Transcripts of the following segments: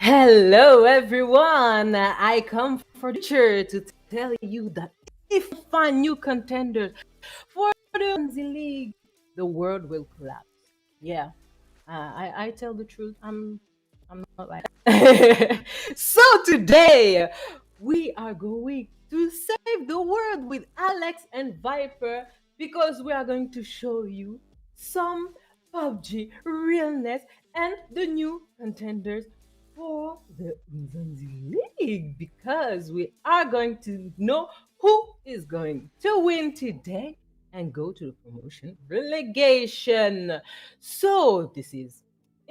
Hello, everyone. I come for the future to tell you that if you find new contenders for the Umzansi League, the world will collapse. Yeah, I tell the truth. I'm not like so today we are going to save the world with Alex and Viper because we are going to show you some PUBG realness and the new contenders for the Umzansi League because we are going to know who is going to win today and go to the promotion relegation. So this is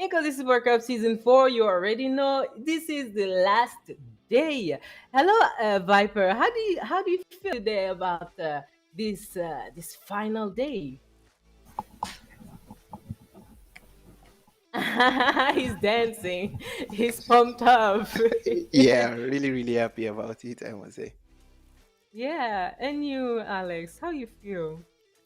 Inkosi Super Cup Season 4. You already know this is the last day. Hello, Viper. How do you feel today about this final day? He's dancing. He's pumped up. Yeah, really happy about it, I must say. Yeah, and you, Alex, how you feel?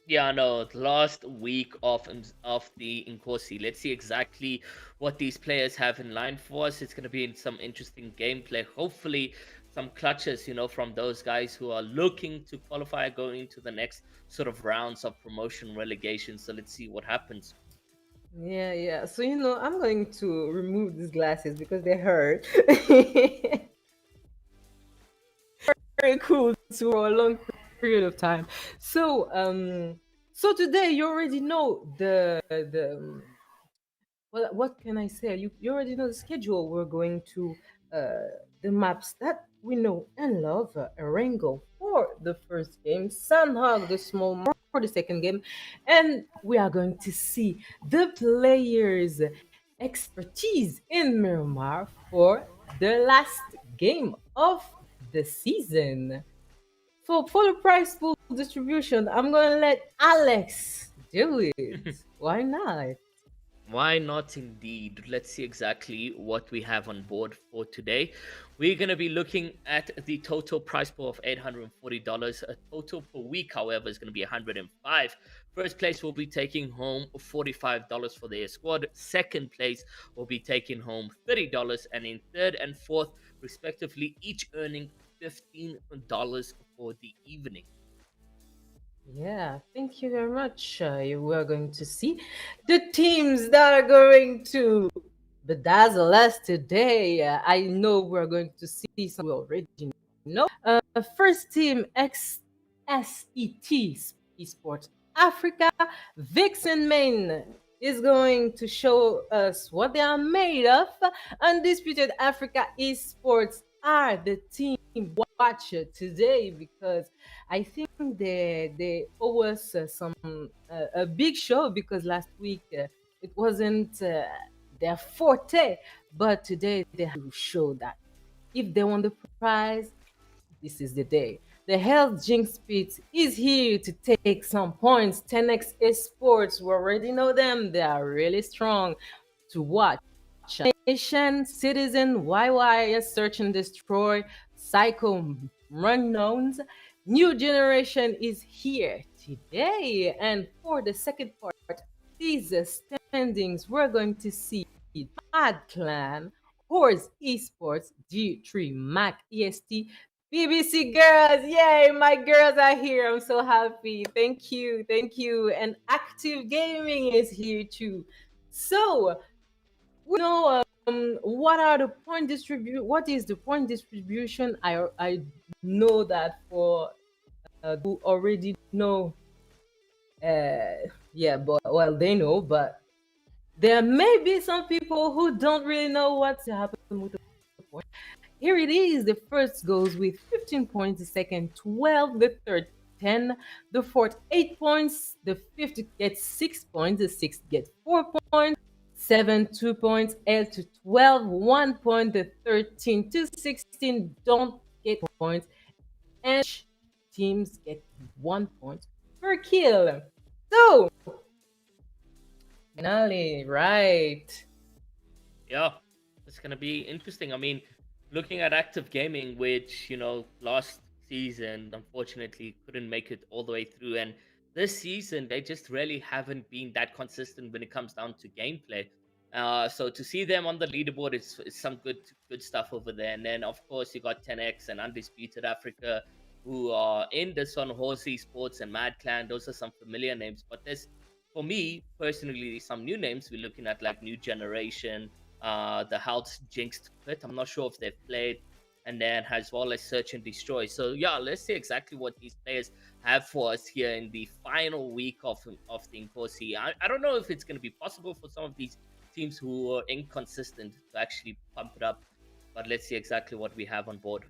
Yeah, no, the last week of the Inkosi. Let's see exactly what these players have in line for us. It's going to be in some interesting gameplay. Hopefully, some clutches, from those guys who are looking to qualify going into the next sort of rounds of promotion relegation. So let's see what happens. Yeah, yeah. So I'm going to remove these glasses because they hurt. Very cool for a long period of time. So today you already know what can I say? You already know the schedule. We're going to the maps that we know and love. Arango for the first game, Sandhog the small Mark for the second game, and we are going to see the players' expertise in Miramar for the last game of the season. For the prize pool distribution, I'm gonna let Alex do it. Why not? Why not indeed? Let's see exactly what we have on board for today. We're going to be looking at the total price pool of $840. A total per week, however, is going to be 105. First place will be taking home $45 for their squad. Second place will be taking home $30. And in third and fourth, respectively, each earning $15 for the evening. Yeah, thank you very much. We are going to see the teams that are going to bedazzle us today. I know we're going to see some we already know. First team XSET Esports Africa. Vixen Main is going to show us what they are made of. Undisputed Africa Esports are the team watch today because I think they owe us a big show because last week it wasn't their forte, but today they have to show that if they won the prize, this is the day. The Health Jinx Pit is here to take some points. 10x Esports, we already know them. They are really strong to watch. Nation, Citizen, YY, Search and Destroy, Psycho, Unknowns. New Generation is here today. And for the second part, these standings, we're going to see Bad Clan, Horse Esports, G3, Mac, EST, BBC Girls. Yay, my girls are here. I'm so happy. Thank you. Thank you. And Active Gaming is here too. So, we know what is the point distribution. I know that for who already know, yeah, but well, they know, but there may be some people who don't really know what's happening with the point. Here it is. The first goes with 15 points, the second 12, the third 10, the fourth 8 points, the fifth gets 6 points, the sixth gets 4 points, 7 2 points, L to 12 1 point, the 13 to 16 don't get points, and teams get 1 point per kill. So finally, right. Yeah, it's gonna be interesting. I mean, looking at active gaming, which last season unfortunately couldn't make it all the way through, and this season they just really haven't been that consistent when it comes down to gameplay. So to see them on the leaderboard, it's some good stuff over there. And then of course you got 10x and Undisputed Africa, who are in the Son Horsey Sports and Mad Clan. Those are some familiar names, but there's, for me personally, some new names. We're looking at like New Generation, the House Jinxed Pit. I'm not sure if they've played, and then as well as Search and Destroy. So yeah, let's see exactly what these players have for us here in the final week of the Inkosi. I don't know if it's going to be possible for some of these teams who are inconsistent to actually pump it up, but let's see exactly what we have on board.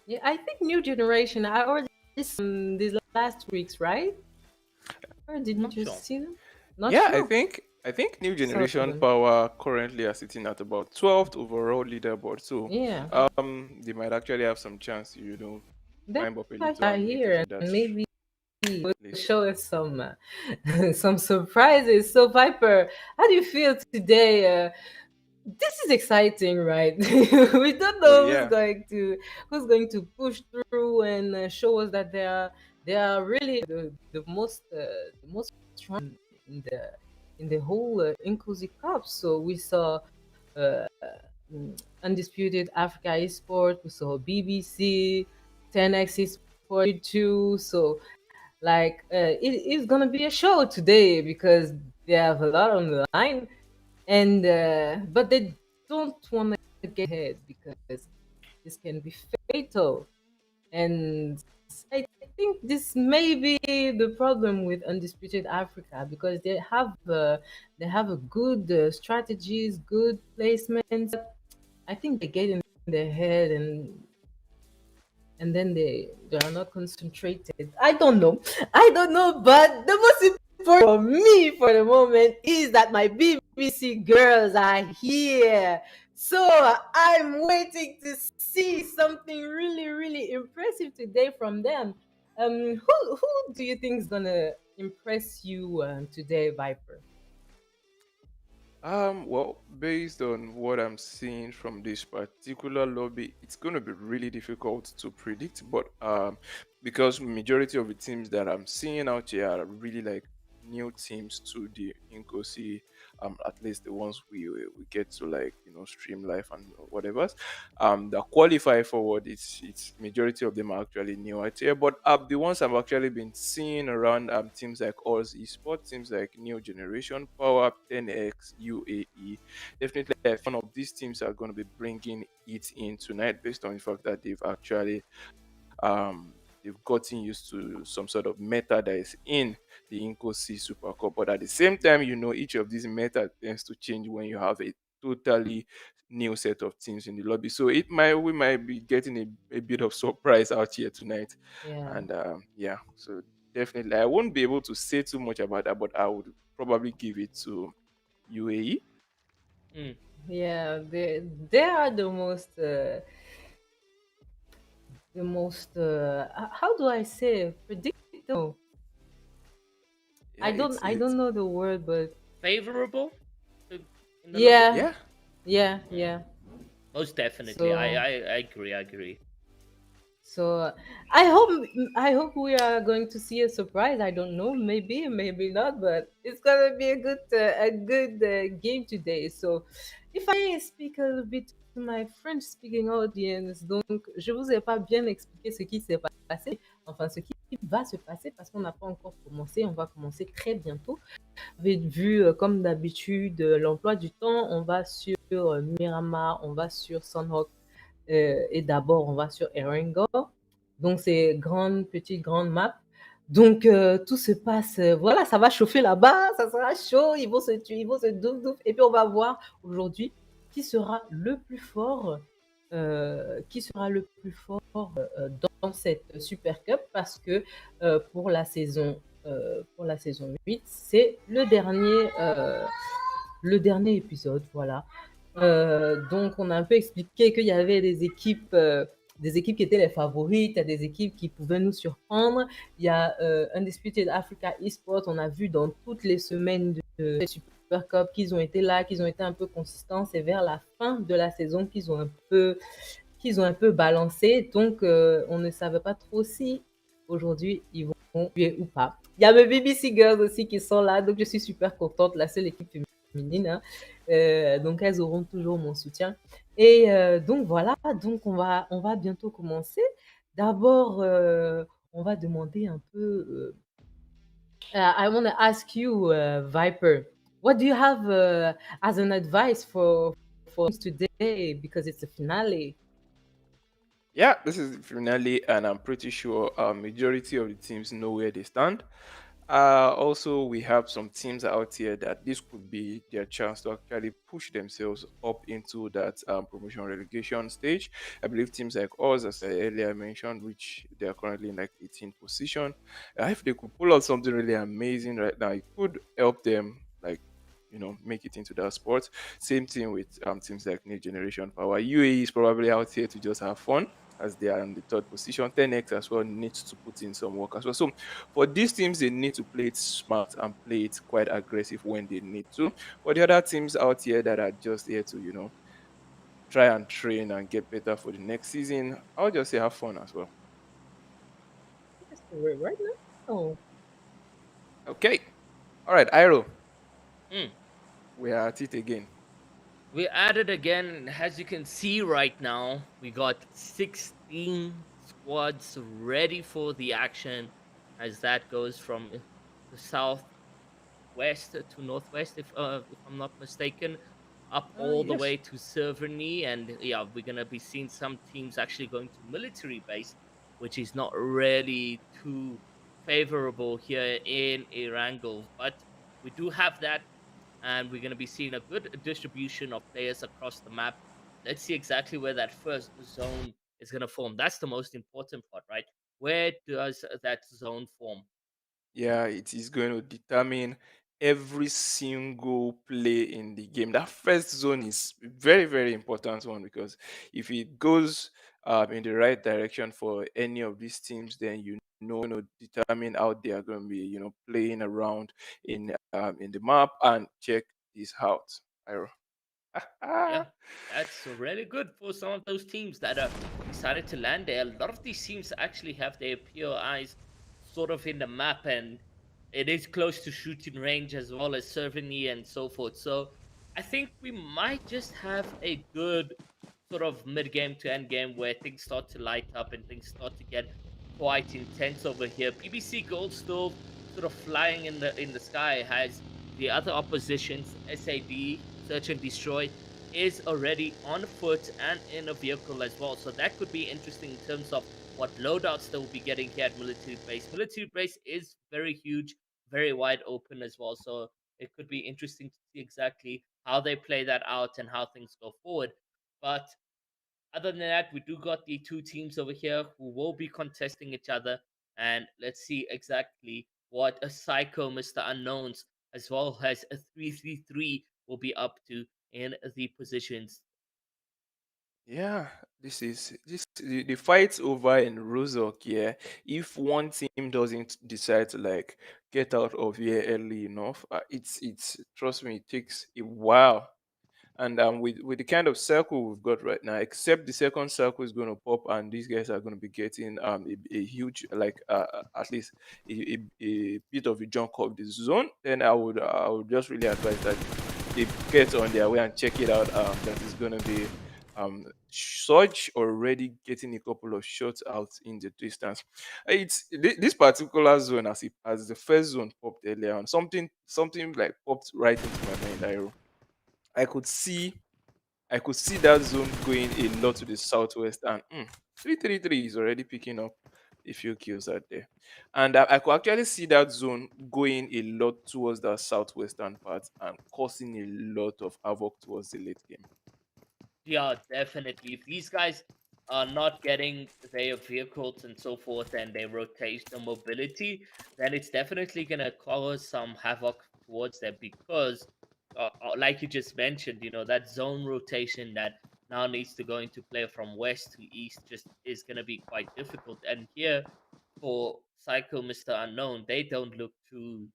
Yeah, I think New Generation. I already saw these last weeks, right? Or I'm didn't not you sure. see them? Not Yeah, sure. I think New Saw Generation them. Power currently are sitting at about 12th overall leaderboard. So Yeah, they might actually have some chance to, they climb up a little are and make it here, to that and maybe will place. show us some some surprises. So, Viper, how do you feel today? This is exciting, right? We don't Oh know yeah. who's going to push through and show us that they are really the most strong in the whole Inkosi Cup. So we saw uh, Undisputed Africa Esports, we saw BBC, 10x Esports, too. So like it's gonna be a show today because they have a lot on the line, and but they don't want to get ahead because this can be fatal. And I think this may be the problem with Undisputed Africa because they have a good strategies, good placements. I think they get in their head, and then they are not concentrated. I don't know, but the most important for me for the moment is that my BBC girls are here. So I'm waiting to see something really, really impressive today from them. Who do you think is gonna impress you today, Viper? Well, based on what I'm seeing from this particular lobby, it's going to be really difficult to predict. But because majority of the teams that I'm seeing out here are really like new teams to the Inkosi, at least the ones we get to like stream live and whatever. That qualify forward, it's majority of them are actually new out here. But the ones I've actually been seeing around teams like Oz Esports, teams like New Generation Power, 10x, UAE. Definitely, I think one of these teams are going to be bringing it in tonight, based on the fact that they've gotten used to some sort of meta that is in the Inkosi Super Cup. But at the same time, each of these meta tends to change when you have a totally new set of teams in the lobby. So we might be getting a bit of surprise out here tonight. Yeah, And yeah, so definitely I won't be able to say too much about that, but I would probably give it to UAE. Mm. yeah, they are the most how do I say predictable. Yeah, I don't I it's don't know the word, but Favorable in the lobby. yeah, yeah. yeah, Mm. yeah. Most definitely, So I agree. I agree. so I hope we are going to see a surprise. I don't know, maybe not, but it's gonna be a good game today. So if I speak a little bit to my French speaking audience, donc je vous ai pas bien expliqué ce qui s'est passé, enfin ce qui va se passer parce qu'on n'a pas encore commencé. On va commencer très bientôt. Vous avez vu, comme d'habitude, l'emploi du temps. On va sur Miramar, on va sur Sunhawk, et d'abord, on va sur Erangel. Donc, c'est grande, petite, grande map. Donc, tout se passe, voilà, ça va chauffer là-bas, ça sera chaud, ils vont se tuer, ils vont se douf. Et puis, on va voir aujourd'hui qui sera le plus fort, dans cette Super Cup parce que pour la saison 8, c'est le dernier épisode, voilà. Donc, on a un peu expliqué qu'il y avait des équipes qui étaient les favorites, il y a des équipes qui pouvaient nous surprendre. Il y a Undisputed Africa Esports, on a vu dans toutes les semaines de Super Cup qu'ils ont été là, qu'ils ont été un peu consistants. C'est vers la fin de la saison qu'ils ont un peu balancé. Donc, on ne savait pas trop si aujourd'hui ils vont tuer ou pas. Il y a mes BBC Girls aussi qui sont là, donc je suis super contente. La seule équipe féminine féminine, hein. Donc elles auront toujours mon soutien. Et donc voilà, donc on va bientôt commencer. D'abord, on va demander un peu. I want to ask you, Viper, what do you have as an advice for today because it's a finale? Yeah, this is the finale, and I'm pretty sure a majority of the teams know where they stand. Also, we have some teams out here that this could be their chance to actually push themselves up into that promotion relegation stage. I believe teams like us, as I earlier mentioned, which they are currently in like 18th position, if they could pull out something really amazing right now, it could help them like make it into that sport. Same thing with teams like New Generation Power. UAE is probably out here to just have fun as they are in the third position. 10x as well needs to put in some work as well. So for these teams, they need to play it smart and play it quite aggressive when they need to. For the other teams out here that are just here to try and train and get better for the next season, I'll just say have fun as well. Yes, right now. Oh, Okay. All right, Iro, Mm. we are at it again. We added again, as you can see right now, we got 16 squads ready for the action as that goes from the southwest to northwest, if I'm not mistaken, up all the yes. way to Serverny. And yeah, we're gonna be seeing some teams actually going to military base, which is not really too favorable here in Erangel. But we do have that, and we're going to be seeing a good distribution of players across the map. Let's see exactly where that first zone is going to form. That's the most important part, right? Where does that zone form? Yeah, it is going to determine every single play in the game. That first zone is very, very important one because if it goes in the right direction for any of these teams, then determine how they are going to be, playing around in the map. And check this out, Iro. Yeah, that's really good for some of those teams that are decided to land there. A lot of these teams actually have their POIs sort of in the map, and it is close to shooting range as well as Servany and so forth. So I think we might just have a good sort of mid game to end game where things start to light up and things start to get quite intense over here. BBC Gold still sort of flying in the sky, has the other oppositions SAD Search and Destroy is already on foot and in a vehicle as well. So that could be interesting in terms of what loadouts they will be getting here at Military Base. Military Base is very huge, very wide open as well. So it could be interesting to see exactly how they play that out and how things go forward. But other than that, we do got the two teams over here who will be contesting each other. And let's see exactly what a Psycho Mr. Unknowns as well as a 333 will be up to in the positions. Yeah, the fight over in Rozok, yeah. If one team doesn't decide to like get out of here early enough, it's trust me, it takes a while. And with the kind of circle we've got right now, except the second circle is going to pop, and these guys are going to be getting a huge like at least a bit of a junk of the zone, then I would just really advise that they get on their way and check it out. That is going to be Surge already getting a couple of shots out in the distance. This particular zone, as the first zone popped earlier on, something like popped right into my mind. I could see I could see that zone going a lot to the southwest, and 333 is already picking up a few kills out there. And I could actually see that zone going a lot towards the southwestern part and causing a lot of havoc towards the late game. Yeah, definitely. If these guys are not getting their vehicles and so forth and their rotational mobility, then it's definitely going to cause some havoc towards them because, like you just mentioned, that zone rotation that now needs to go into play from west to east just is going to be quite difficult. And here for Psycho Mr. Unknown, they don't look too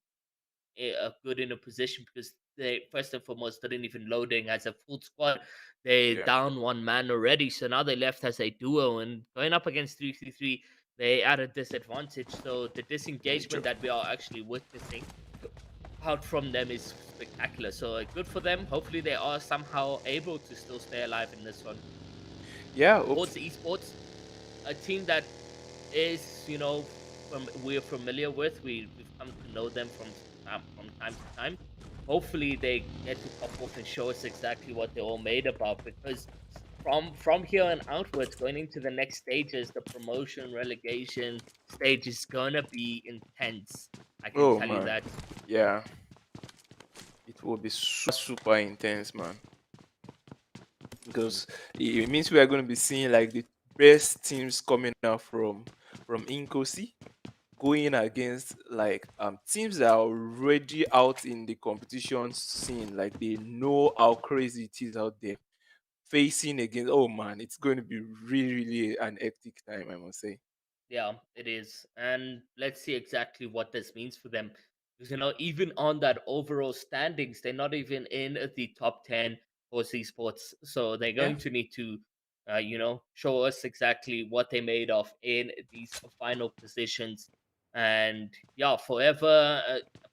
good in a position because they first and foremost didn't even loading as a full squad. They Yeah, down one man already, so now they left as a duo and going up against 333. They at a disadvantage. So the true. disengagement that we are actually witnessing out from them is spectacular. So good for them. Hopefully, they are somehow able to still stay alive in this one. Yeah, hope. Umzansi Esports, a team that is, from we're familiar with. We've come to know them from time to time. Hopefully, they get to pop off and show us exactly what they're all made about. Because from here on outwards, going into the next stages, the promotion relegation stage is gonna be intense. I can Oh tell you man, that. yeah, it will be super intense, man. Mm. Because it means we are going to be seeing like the best teams coming out from Inkosi going against like teams that are already out in the competition scene, like they know how crazy it is out there facing against. Oh man, it's going to be really really an hectic time, I must say. Yeah, it is. And let's see exactly what this means for them. Because, even on that overall standings, they're not even in the top 10 for esports. So they're Yeah. going to need to, show us exactly what they made of in these final positions. And yeah, forever,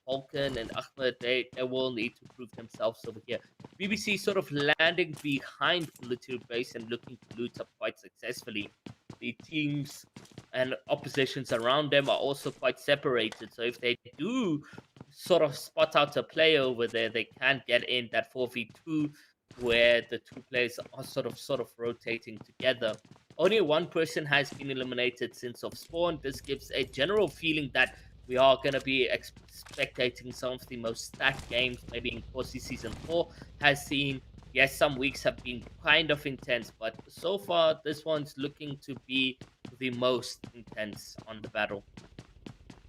Falcon and Ahmed, they will need to prove themselves over here. BBC sort of landing behind military base and looking to loot up quite successfully. The teams and oppositions around them are also quite separated. So if they do sort of spot out a play over there, they can get in that 4v2 where the two players are sort of rotating together. Only one person has been eliminated since of spawn. This gives a general feeling that we are going to be spectating some of the most stacked games. Maybe in Corsi Season 4 has seen, yes, some weeks have been kind of intense, but so far this one's looking to be the most intense on the battle.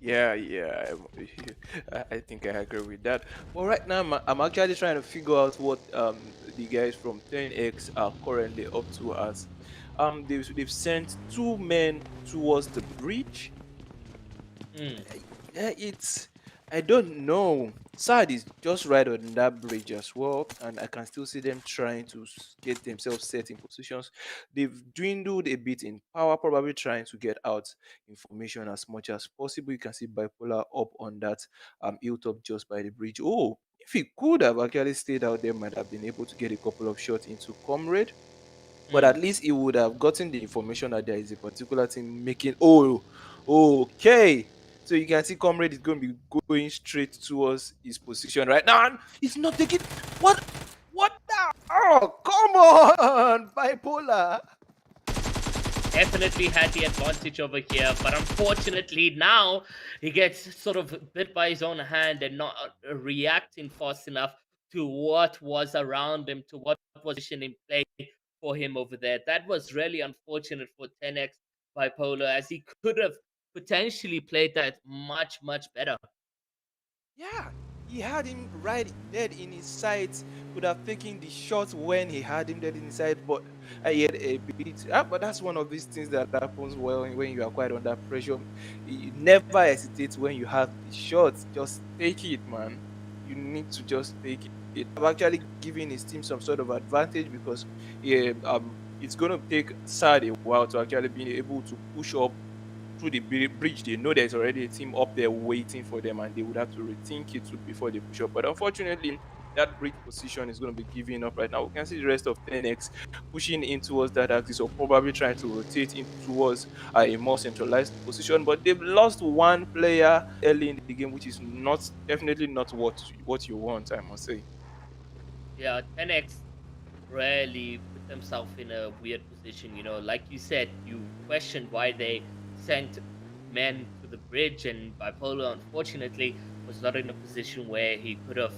Yeah, yeah, I think I agree with that. But right now, I'm actually trying to figure out what the guys from 10x are currently up to. As they've sent two men towards the bridge. Mm. It's, I don't know. Sad is just right on that bridge as well, and I can still see them trying to get themselves set in positions. They've dwindled a bit in power, probably trying to get out information as much as possible. You can see bipolar up on that hilltop just by the bridge. Oh, if he could have actually stayed out there, might have been able to get a couple of shots into Comrade, but Mm. at least he would have gotten the information that there is a particular team making. Oh, okay. So you can see Comrade is going to be going straight towards his position right now. And he's not taking what? What the? Oh, come on, bipolar. Definitely had the advantage over here, but unfortunately now he gets sort of bit by his own hand and not reacting fast enough to what was around him, to what was in play for him over there. That was really unfortunate for 10x Bipolar, as he could have potentially played that much better. Yeah, he had him right dead in his sights. Could have taken the shot when he had him dead in his sight, but I had a bit. But that's one of these things that happens when you are quite under pressure. You never hesitate when you have the shot. Just take it, man. You need to just take it. I've actually given his team some sort of advantage because yeah, it's gonna take Sad a while to actually be able to push up through the bridge. They know there's already a team up there waiting for them, and they would have to rethink it before they push up. But unfortunately, that bridge position is going to be giving up right now. We can see the rest of 10x pushing in towards that axis, or probably trying to rotate in towards a more centralized position. But they've lost one player early in the game, which is not definitely not what you want, I must say. Yeah, 10x really put themselves in a weird position. Like you said, you questioned why they sent men to the bridge, and Bipolar, unfortunately, was not in a position where he could have.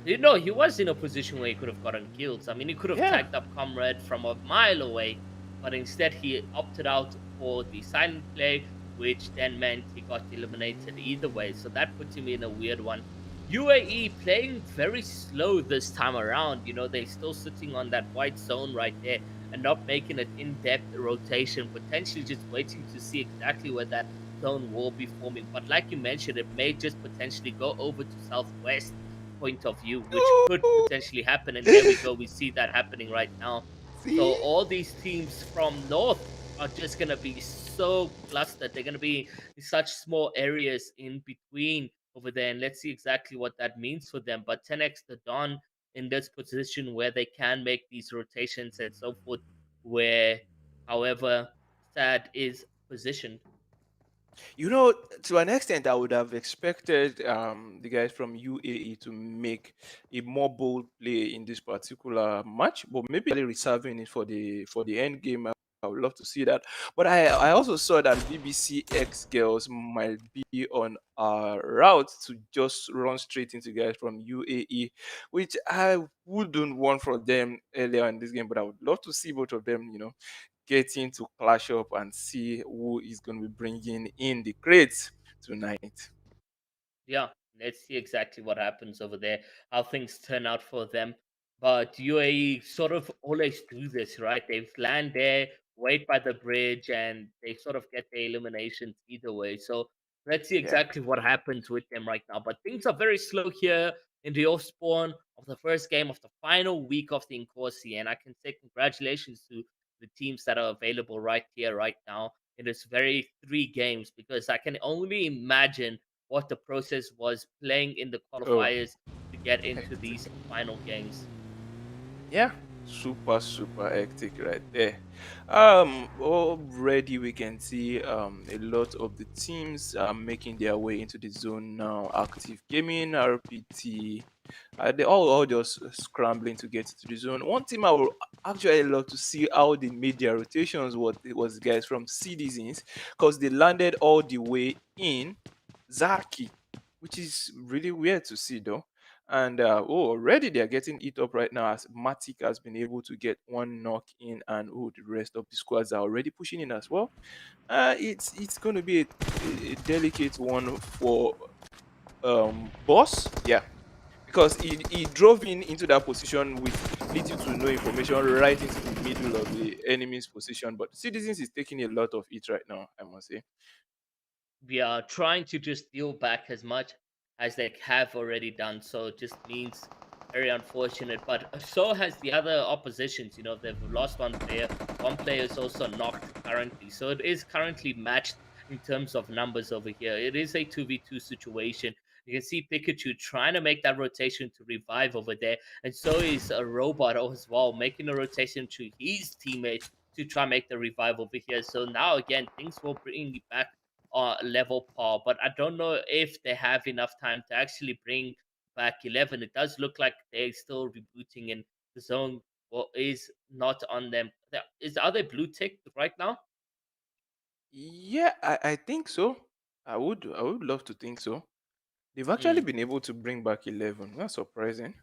He was in a position where he could have gotten kills. I mean, he could have Yeah. tagged up Comrade from a mile away, but instead he opted out for the silent play, which then meant he got eliminated either way. So that put him in a weird one. UAE playing very slow this time around. They're still sitting on that white zone right there and not making an in-depth rotation, potentially just waiting to see exactly where that zone will be forming. But like you mentioned, it may just potentially go over to southwest point of view, which could potentially happen. And there we go. We see that happening right now. So See? all these teams from north are just going to be so clustered. They're going to be in such small areas in between over there, and let's see exactly what that means for them. But 10x the Don in this position where they can make these rotations and so forth, where, however, Sad is positioned. You know, to an extent, I would have expected the guys from UAE to make a more bold play in this particular match, but maybe reserving it for the end game. I would love to see that. But I also saw that BBC X girls might be on a route to just run straight into guys from UAE, which I wouldn't want for them earlier in this game. But I would love to see both of them, getting to clash up and see who is going to be bringing in the crates tonight. Yeah, let's see exactly what happens over there, how things turn out for them. But UAE sort of always do this, right? They land there, wait by the bridge, and they sort of get their eliminations either way. So let's see Yeah. exactly what happens with them right now. But things are very slow here in the off spawn of the first game of the final week of the Inkosi. And I can say congratulations to the teams that are available right here, right now, in this very 3 games, because I can only imagine what the process was playing in the Oh, qualifiers to get into hectic. these final games. Yeah, super super hectic right there. Already we can see a lot of the teams are making their way into the zone now. Active Gaming, RPT, they all just scrambling to get to the zone. One team I would actually love to see how they made their rotations. What it was guys from Citizens, because they landed all the way in Zaki, which is really weird to see though. And already they're getting it up right now as Matic has been able to get one knock in, and the rest of the squads are already pushing in as well. It's going to be a delicate one for Boss, yeah, because he drove in into that position with little to no information right into the middle of the enemy's position. But Citizens is taking a lot of it right now, I must say. We are trying to just deal back as much as they have already done. So it just means very unfortunate. But so has the other oppositions. You know, they've lost one player. One player is also knocked currently. So it is currently matched in terms of numbers over here. It is a 2v2 situation. You can see Pikachu trying to make that rotation to revive over there. And so is a robot as well, making a rotation to his teammate to try and make the revive over here. So now again, things will bring it back level par, but I don't know if they have enough time to actually bring back 11. It does look like they're still rebooting, and the zone is not on them. Are they blue ticked right now? Yeah, I think so. I would love to think so. They've actually Mm. been able to bring back 11. That's surprising.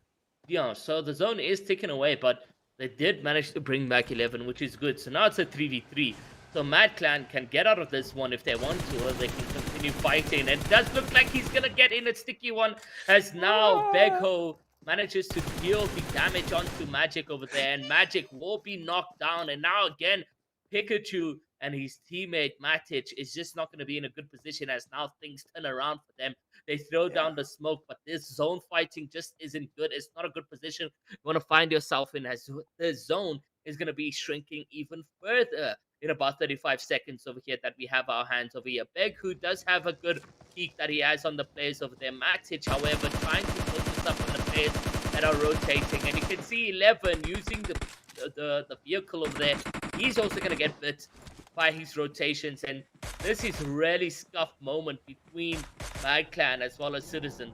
Yeah, so the zone is ticking away, but they did manage to bring back 11, which is good. So now it's a 3v3. So Mad Clan can get out of this one if they want to, or they can continue fighting. And it does look like he's going to get in a sticky one, as now Ah. Begho manages to deal the damage onto Magic over there. And Magic will be knocked down. And now again, Pikachu and his teammate Matic is just not going to be in a good position as now things turn around for them. They throw Yeah. down the smoke, but this zone fighting just isn't good. It's not a good position you want to find yourself in, as the zone is going to be shrinking even further in about 35 seconds over here that we have our hands over here. Beg, who does have a good peek that he has on the players over there. Matic, however, trying to focus up on the players that are rotating. And you can see 11 using the vehicle over there. He's also going to get bit by his rotations. And this is really scuffed moment between Mad Clan as well as Citizen.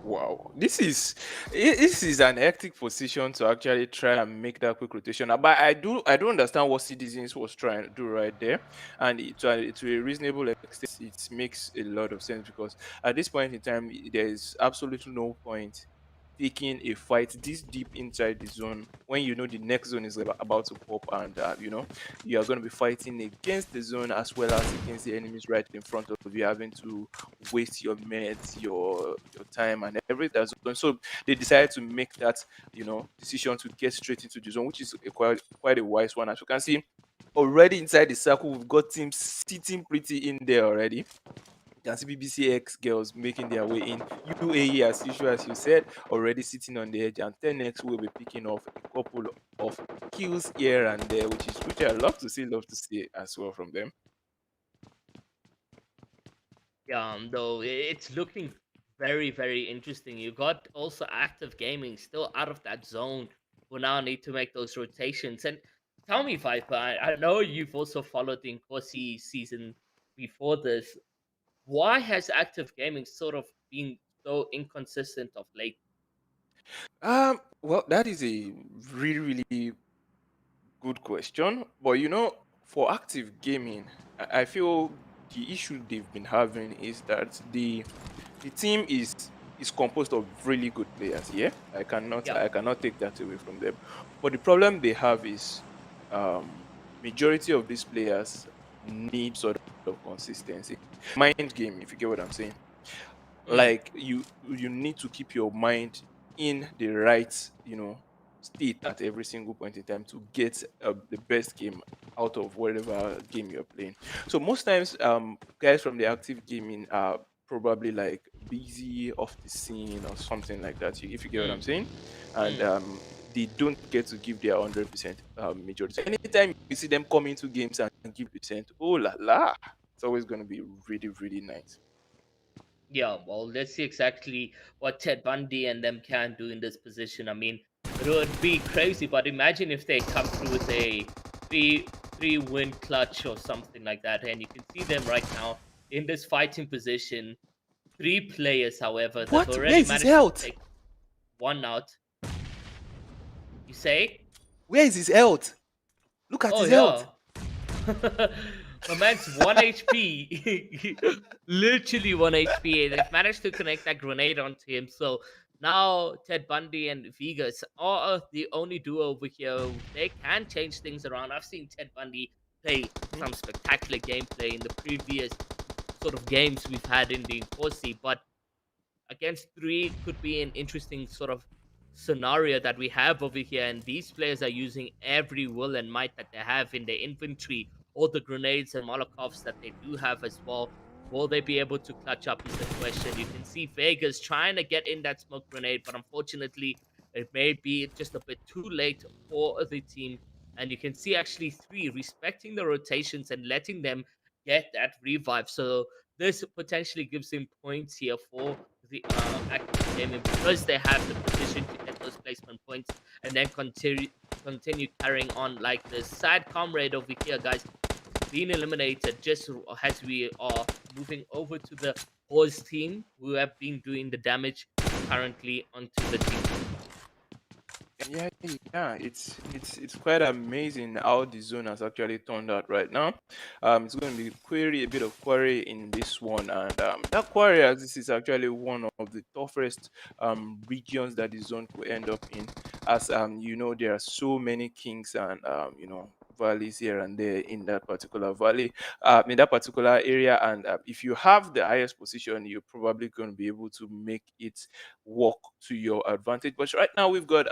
Wow, this is an hectic position to actually try and make that quick rotation. But I do understand what Citizens was trying to do right there, and to a reasonable extent, it makes a lot of sense because at this point in time, there is absolutely no point taking a fight this deep inside the zone when you know the next zone is about to pop, and you are going to be fighting against the zone as well as against the enemies right in front of you, having to waste your minutes, your time, and everything. So they decided to make that decision to get straight into the zone, which is quite a wise one. As you can see, already inside the circle, we've got teams sitting pretty in there already. You can see BBCX girls making their way in. UAE, as usual, as you said, already sitting on the edge, and 10x will be picking off a couple of kills here and there, which I love to see as well from them. Yeah, though it's looking very, very interesting. You got also active gaming still out of that zone. We now need to make those rotations. And tell me, Viper, I know you've also followed the Inkosi season before this. Why has active gaming sort of been so inconsistent of late? Well, that is a really, really good question. But for active gaming, I feel the issue they've been having is that the team is composed of really good players. Yeah, I cannot Yeah. I cannot take that away from them. But the problem they have is majority of these players need sort of consistency. Mind game, if you get what I'm saying. Mm, Like you need to keep your mind in the right state at every single point in time to get the best game out of whatever game you're playing. So most times guys from the active gaming are probably like busy off the scene or something like that, if you get what I'm mm, saying. And mm. they don't get to give their 100% majority. So anytime you see them come into games and give percent, oh la la, it's always going to be really, really nice. Yeah, well, let's see exactly what Ted Bundy and them can do in this position. I mean, it would be crazy, but imagine if they come through with a three win clutch or something like that. And you can see them right now in this fighting position. Three players, however, they've What? Where already is his managed to health? take one out. You say? Where is his health? Look at Oh his health. yeah. My man's 1 HP. Literally 1 HP. They've managed to connect that grenade onto him. So now Ted Bundy and Vegas are the only duo over here. They can change things around. I've seen Ted Bundy play Mhm. some spectacular gameplay in the previous sort of games we've had in the Inkosi, but against three could be an interesting sort of scenario that we have over here. And these players are using every will and might that they have in their inventory, all the grenades and Molotovs that they do have as well. Will they be able to clutch up? Is the question. You can see Vegas trying to get in that smoke grenade, but unfortunately, it may be just a bit too late for the team. And you can see actually three respecting the rotations and letting them get that revive. So this potentially gives him points here for the active gaming because they have the position to get those placement points and then continue carrying on like this. Sad comrade over here, guys, being eliminated just as we are moving over to the horse team who have been doing the damage currently onto the team. Yeah, yeah, it's quite amazing how the zone has actually turned out right now. It's going to be a bit of query in this one, and that query, as this is actually one of the toughest regions that the zone could end up in, as there are so many kings and valleys here and there in that particular valley, in that particular area, and if you have the highest position, you're probably going to be able to make it work to your advantage. But right now we've got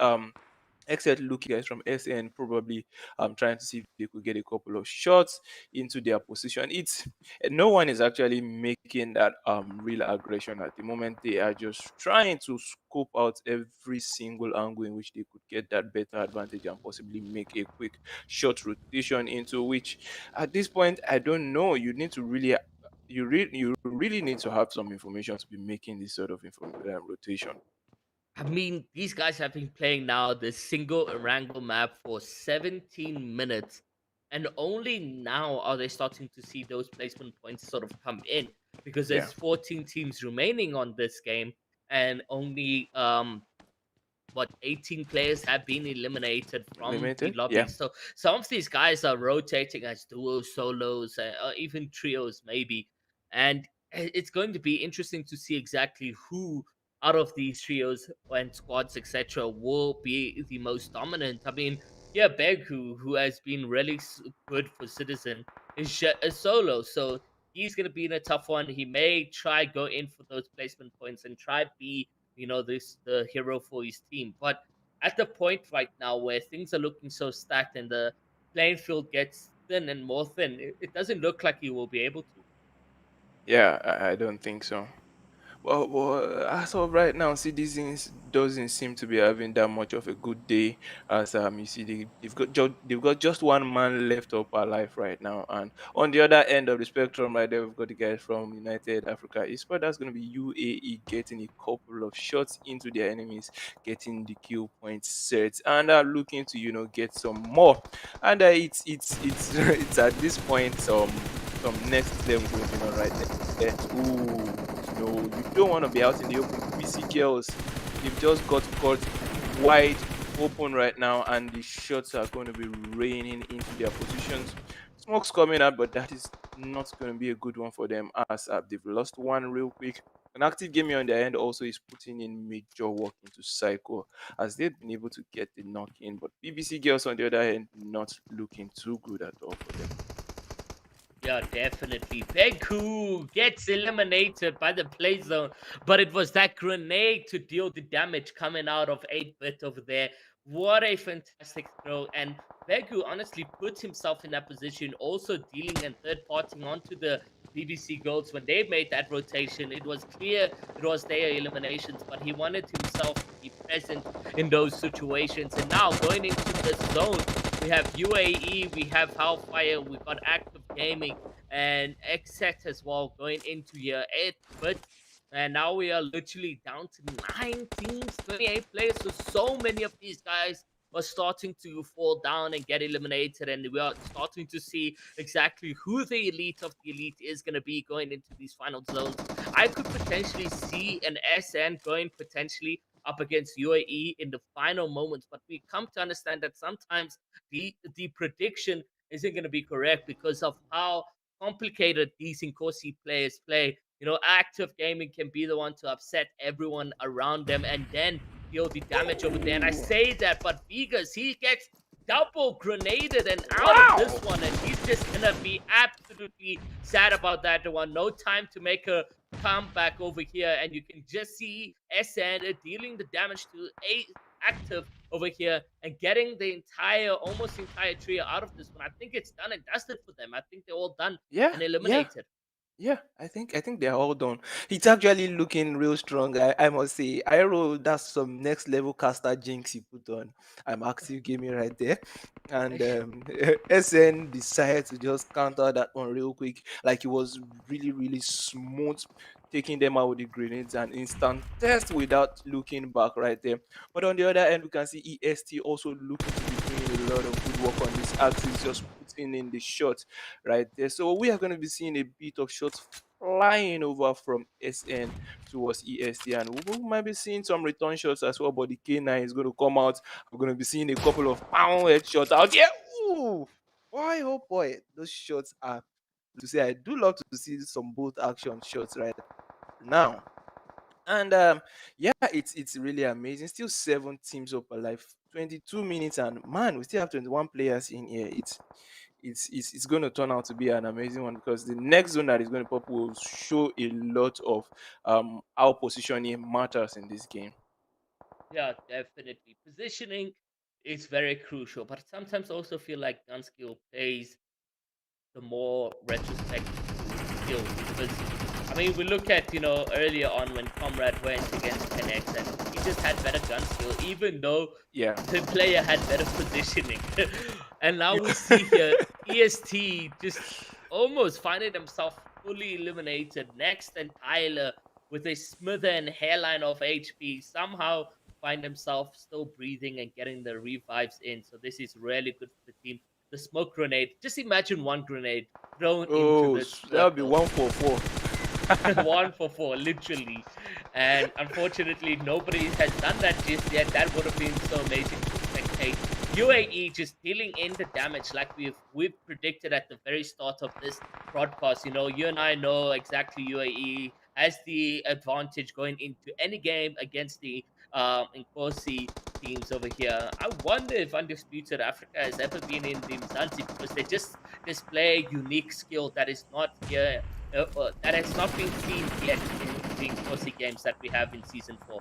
except looking guys from SN probably trying to see if they could get a couple of shots into their position. It's no one is actually making that real aggression at the moment. They are just trying to scope out every single angle in which they could get that better advantage and possibly make a quick short rotation into which at this point I don't know. You need to really you really need to have some information to be making this sort of rotation. I mean, these guys have been playing now this single Erangel map for 17 minutes, and only now are they starting to see those placement points sort of come in because Yeah. there's 14 teams remaining on this game, and only what 18 players have been eliminated from the Limited? lobby. Yeah. So some of these guys are rotating as duos, solos, or even trios, maybe. And it's going to be interesting to see exactly who out of these trios and squads, etc., will be the most dominant. I mean, yeah, Begu, who has been really good for Citizen, is a solo. So he's going to be in a tough one. He may try go in for those placement points and try be this the hero for his team. But at the point right now where things are looking so stacked and the playing field gets thin and more thin, it doesn't look like he will be able to. Yeah, I don't think so. Well, as of right now, citizens doesn't seem to be having that much of a good day. As you see, they've got just one man left up alive right now, and on the other end of the spectrum, right there, we've got the guys from United Africa Esports. That's going to be UAE getting a couple of shots into their enemies, getting the kill points set, and are looking to get some more. And it's it's at this point some next level going on right there. Ooh, no, you don't want to be out in the open. BC girls, they've just got caught wide open right now, and the shots are going to be raining into their positions. Smoke's coming out, but that is not going to be a good one for them as they've lost one real quick. An active gamer on their end also is putting in major work into Psycho as they've been able to get the knock in. But BBC girls on the other hand, not looking too good at all for them. Yeah, definitely. Beku gets eliminated by the play zone, but it was that grenade to deal the damage coming out of 8-bit over there. What a fantastic throw. And Beku honestly put himself in that position, also dealing and third parting onto the BBC goals when they made that rotation. It was clear it was their eliminations, but he wanted himself to be present in those situations. And now going into the zone, we have UAE, we have Hellfire, we got Active Gaming and XSET as well going into year 8. But and now we are literally down to 9 teams, 28 players. So many of these guys are starting to fall down and get eliminated, and we are starting to see exactly who the elite of the elite is going to be going into these final zones. I could potentially see an SN going potentially up against UAE in the final moments, but we come to understand that sometimes the prediction isn't going to be correct because of how complicated these Inkosi players play. You know, active gaming can be the one to upset everyone around them and then deal the damage over there. And I Ooh, say that, but Vegas, he gets double grenaded and out of this wow! one, and he's just gonna be absolutely sad about that one. No time to make a comeback over here, and you can just see SN dealing the damage to a active over here and getting the almost entire trio out of this one. I think it's done and dusted for them. I think they're all done Yeah, and yeah. eliminated. Yeah, I think they're all done. It's actually looking real strong. I must say, Iroh, that's some next level caster jinx he put on. I'm active gaming right there, and SN decided to just counter that one real quick. Like it was really smooth, taking them out with the grenades and instant test without looking back right there. But on the other end, we can see EST also looking to be doing a lot of good work on this axis, just putting in the shot right there. So we are going to be seeing a bit of shots flying over from SN towards EST, and we might be seeing some return shots as well. But the K9 is going to come out. We're going to be seeing a couple of pound headshots out here. Ooh, boy, oh boy, those shots are to say. I do love to see some both action shots right now. And yeah, it's really amazing. Still 7 teams up alive, 22 minutes, and man, we still have 21 players in here. It's going to turn out to be an amazing one because the next zone that is going to pop will show a lot of how positioning matters in this game. Yeah, definitely. Positioning is very crucial, but sometimes also feel like gun skill plays the more retrospective skills because I mean we look at earlier on when Comrade went against 10x and he just had better gun skill even though Yeah. the player had better positioning. And now we see here EST just almost finding himself fully eliminated next, and Tyler with a smither and hairline of HP somehow find himself still breathing and getting the revives in. So this is really good for the team. The smoke grenade, just imagine one grenade thrown into Oh, the that'll be circle. 1 for 4. 1 for 4, literally. And unfortunately, nobody has done that just yet. That would have been so amazing to spectate. UAE just dealing in the damage like we've predicted at the very start of this broadcast. You and I know exactly UAE has the advantage going into any game against the Inkosi teams over here. I wonder if Undisputed Africa has ever been in the Umzansi because they just display a unique skill that is not here that has not been seen yet in the Inkosi games that we have in season 4.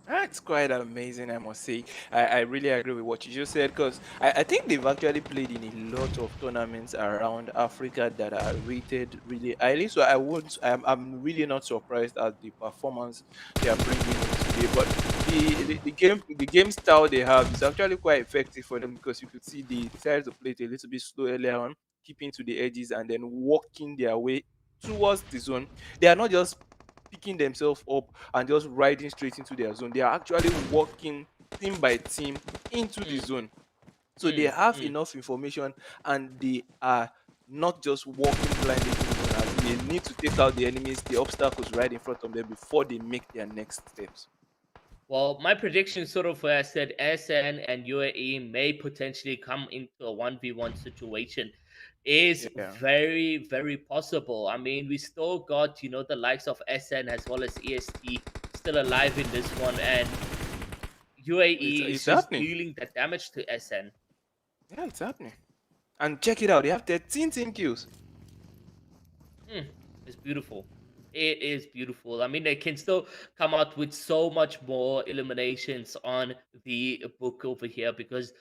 That's quite amazing, I must say. I really agree with what you just said because I think they've actually played in a lot of tournaments around Africa that are rated really highly. So I won't, I'm really not surprised at the performance they are bringing in today. But the game style they have is actually quite effective for them because you could see they decided to play it a little bit slow earlier on, keeping to the edges and then walking their way towards the zone. They are not just picking themselves up and just riding straight into their zone. They are actually walking team by team into the Mm, zone. So they mm, have mm. enough information and they are not just walking blindly into the zone as they need to take out the enemies, the obstacles right in front of them before they make their next steps. Well, my prediction sort of where I said SN and UAE may potentially come into a 1v1 situation is Yeah. very possible. I mean, we still got, the likes of SN as well as EST still alive in this one, and It's, UAE is it's just happening. dealing that damage to SN. Yeah, it's happening. And check it out. They have 13 team kills. Mm, it's beautiful. It is beautiful. I mean, they can still come out with so much more eliminations on the book over here because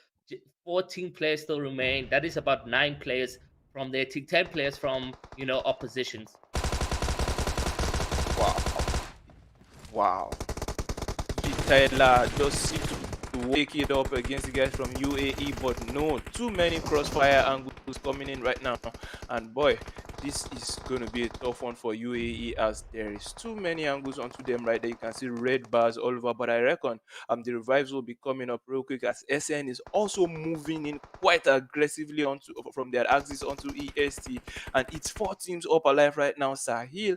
14 players still remain. That is about 9 players from their team, 10 players from, oppositions. Wow. Wow. Tyler just seemed to take it up against the guys from UAE, but no, too many crossfire angles coming in right now. And boy, this is going to be a tough one for UAE as there is too many angles onto them right there. You can see red bars all over, but I reckon the revives will be coming up real quick as SN is also moving in quite aggressively onto from their axis onto EST, and it's 4 teams up alive right now. Sahil,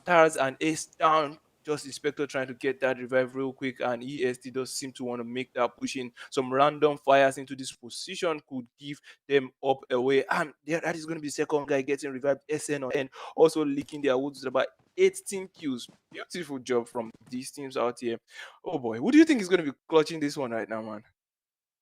Tars and Ace down. Just Inspector trying to get that revive real quick, and EST does seem to want to make that push in. Some random fires into this position could give them up away. And there, that is going to be second guy getting revived. SN on end, also leaking their woods about 18 kills. Beautiful job from these teams out here. Oh boy, who do you think is going to be clutching this one right now, man?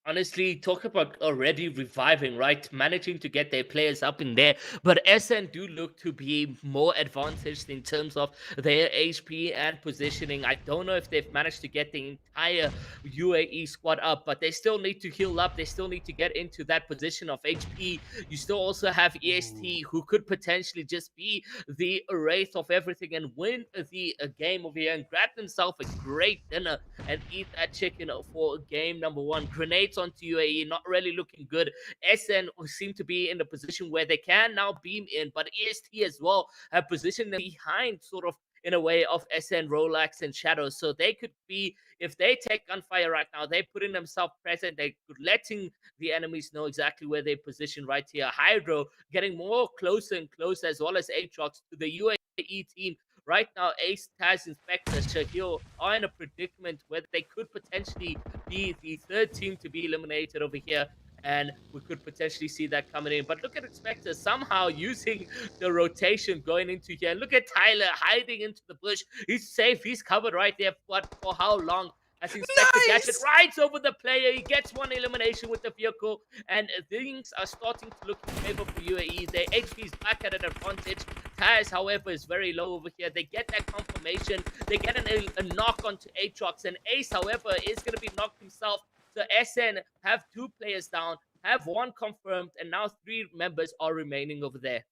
Honestly, talk about already reviving, right? Managing to get their players up in there. But SN do look to be more advantaged in terms of their HP and positioning. I don't know if they've managed to get the entire UAE squad up, but they still need to heal up. They still need to get into that position of HP. You still also have EST, who could potentially just be the wraith of everything and win the game over here and grab themselves a great dinner and eat that chicken for game number one. Grenades onto UAE, not really looking good. SN seem to be in the position where they can now beam in, but EST as well have positioned them behind, sort of in a way of SN, Rolex, and Shadows. So they could be, if they take gunfire right now, they're putting themselves present. They're letting the enemies know exactly where they position right here. Hydro getting more closer and closer, as well as Aatrox to the UAE team. Right now, Ace, Taz, Inspector, Shahil are in a predicament where they could potentially be the third team to be eliminated over here. And we could potentially see that coming in. But look at Inspector somehow using the rotation going into here. And look at Tyler hiding into the bush. He's safe. He's covered right there. But for how long? As Inspector Gadget Nice. rides over the player, he gets one elimination with the vehicle, and things are starting to look in favor for UAE. Their HP is back at an advantage. Taz, however, is very low over here. They get that confirmation. They get a knock onto Aatrox, and Ace, however, is going to be knocked himself. So SN have 2 players down, have one confirmed, and now 3 members are remaining over there.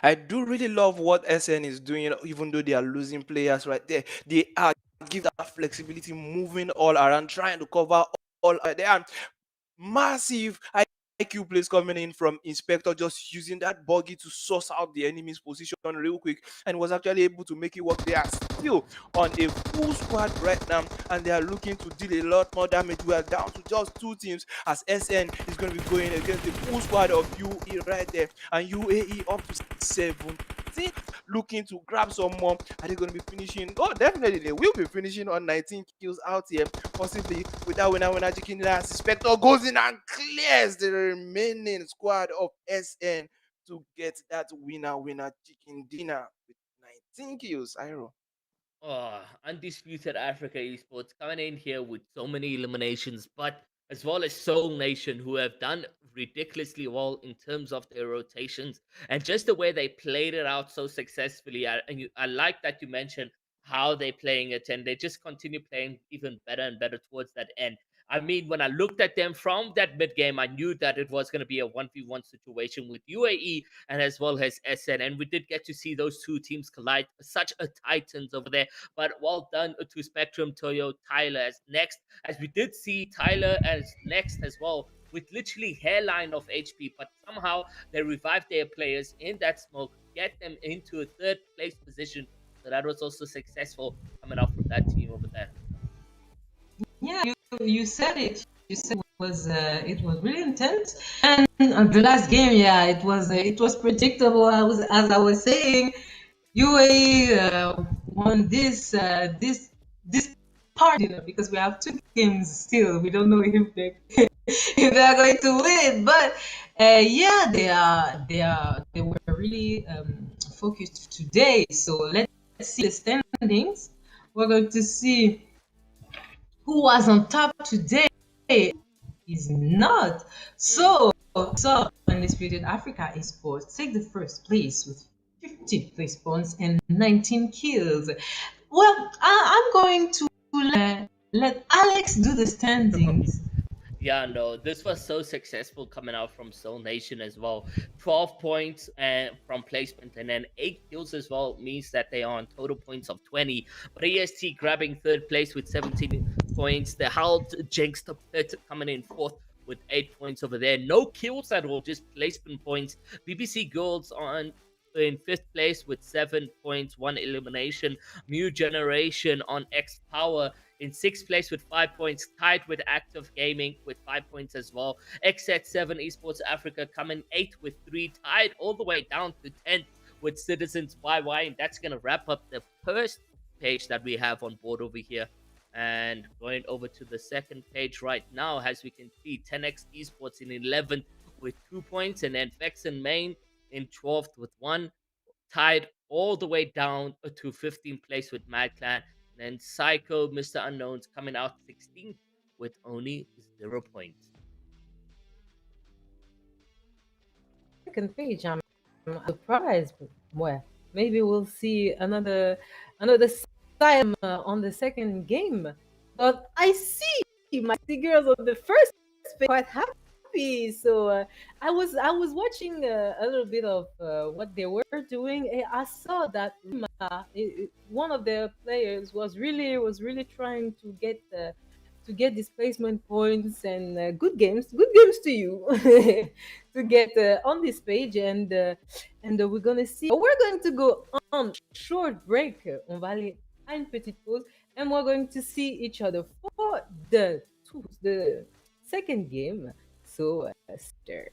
I do really love what SN is doing, even though they are losing players right there. They are giving that flexibility, moving all around, trying to cover all there. Massive IQ plays coming in from Inspector, just using that buggy to source out the enemy's position real quick, and was actually able to make it work. They are still on a full squad right now, and they are looking to deal a lot more damage. We are down to just 2 teams as SN is going to be going against the full squad of UAE right there, and UAE up to 17, looking to grab some more. Are they going to be finishing? Oh, definitely they will be finishing on 19 kills out here, possibly with that winner chicken last. Spectre goes in and clears the remaining squad of SN to get that winner chicken dinner with 19 kills. Iro. Oh, undisputed Africa esports coming in here with so many eliminations, but as well as Soul Nation, who have done ridiculously well in terms of their rotations and just the way they played it out so successfully. I like that you mentioned how they're playing it, and they just continue playing even better and better towards that end. I mean, when I looked at them from that mid game, I knew that it was going to be a 1v1 situation with UAE and as well as SN. And we did get to see those two teams collide. Such a titans over there. But well done to Spectrum, Toyo, Tyler as next, as we did see Tyler as next as well, with literally hairline of HP. But somehow they revived their players in that smoke, get them into a third place position. So that was also successful coming out from that team over there. Yeah, you said it. You said it was really intense. And the last game, yeah, it was predictable. As I was saying, UAE won this part, because we have two games still. We don't know if if they are going to win, but yeah, they were really focused today. So let's see the standings. We're going to see who was on top today is not. So Undisputed Africa Esports take the first place with 50 place points and 19 kills. Well, I'm going to let Alex do the standings. Yeah, no, this was so successful coming out from Soul Nation as well. 12 points and from placement, and then 8 kills as well means that they are on total points of 20. But EST grabbing third place with 17 points. The Held Jinx the Pit coming in fourth with 8 points over there. No kills at all, just placement points. BBC Girls on in fifth place with 7 points, 1 elimination. New Generation on X Power in sixth place with 5 points, tied with Active Gaming with 5 points as well. XZ7 Esports Africa coming eighth with 3, tied all the way down to 10th with Citizens YY. And that's going to wrap up the first page that we have on board over here. And going over to the second page right now, as we can see, 10x Esports in 11th with 2 points, and then Vex and Main in 12th with 1, tied all the way down to 15th place with Mad Clan. And then Psycho, Mr. Unknown's coming out 16th with only 0 points. Second page, I'm surprised. Well, maybe we'll see another side on the second game. But I see my girls on the first page quite happy. So I was watching a little bit of what they were doing. I saw that one of their players was really trying to get displacement points and good games to you to get on this page, and we're gonna see. We're going to go on short break. On va aller à une petite pause, and we're going to see each other for the second game. So, stay.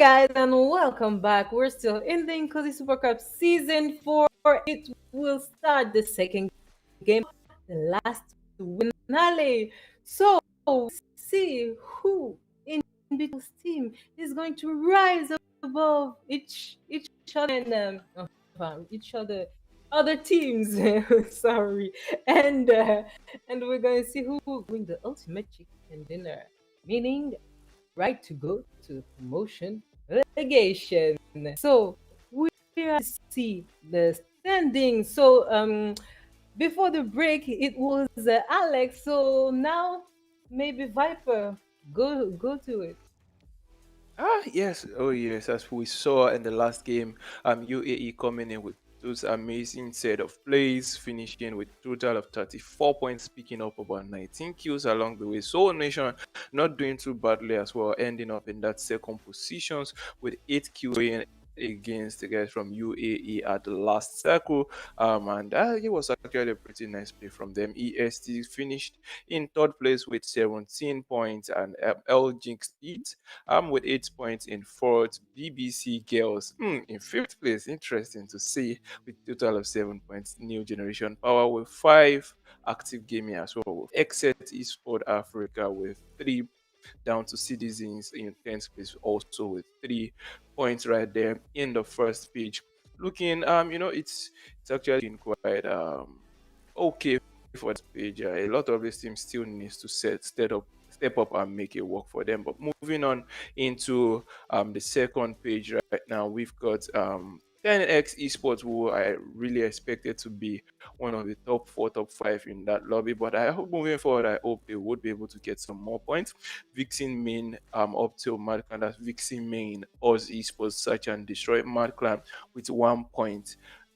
guys, and welcome back. We're still in the Inkosi Super Cup Season 4. It will start the second game, the last finale. So, see who in between team is going to rise above each other and each other teams. Sorry, and we're going to see who will win the ultimate chicken dinner, meaning right to go to promotion relegation. So we are to see the standings. So before the break, it was Alex. So now maybe Viper, go to it. Yes, oh yes, as we saw in the last game, UAE coming in with those amazing set of plays, finishing with total of 34 points, picking up about 19 kills along the way. Soul Nation not doing too badly as well, ending up in that second positions with 8 kills going against the guys from UAE at the last circle. And it was actually a pretty nice play from them. EST finished in third place with 17 points, and L Jinx Eat with 8 points in fourth. BBC Girls in fifth place. Interesting to see with total of 7 points. New Generation Power with five. Active Gaming as well with Exit Esport Africa with three, down to Citizens in 10th place also with 3 points right there in the first page. Looking it's actually been quite okay for this page. A lot of this team still needs to step up and make it work for them. But moving on into the second page right now, we've got 10x esports, who I really expected to be one of the top four, top five in that lobby. But I hope moving forward, I hope they would be able to get some more points. Vixen main up till Mad Clan, that's Vixen main Oz esports search and destroy Mad Clan with 1 point,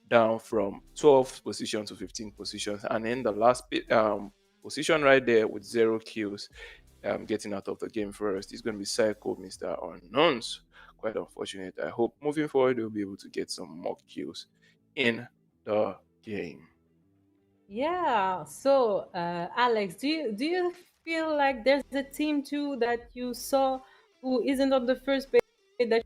down from 12th position to 15th positions. And then the last position right there with 0 kills, getting out of the game first, is going to be Psycho Mr. Unknowns. Quite unfortunate. I hope moving forward they'll be able to get some more kills in the game. Yeah. So Alex, do you feel like there's a team too that you saw who isn't on the first page that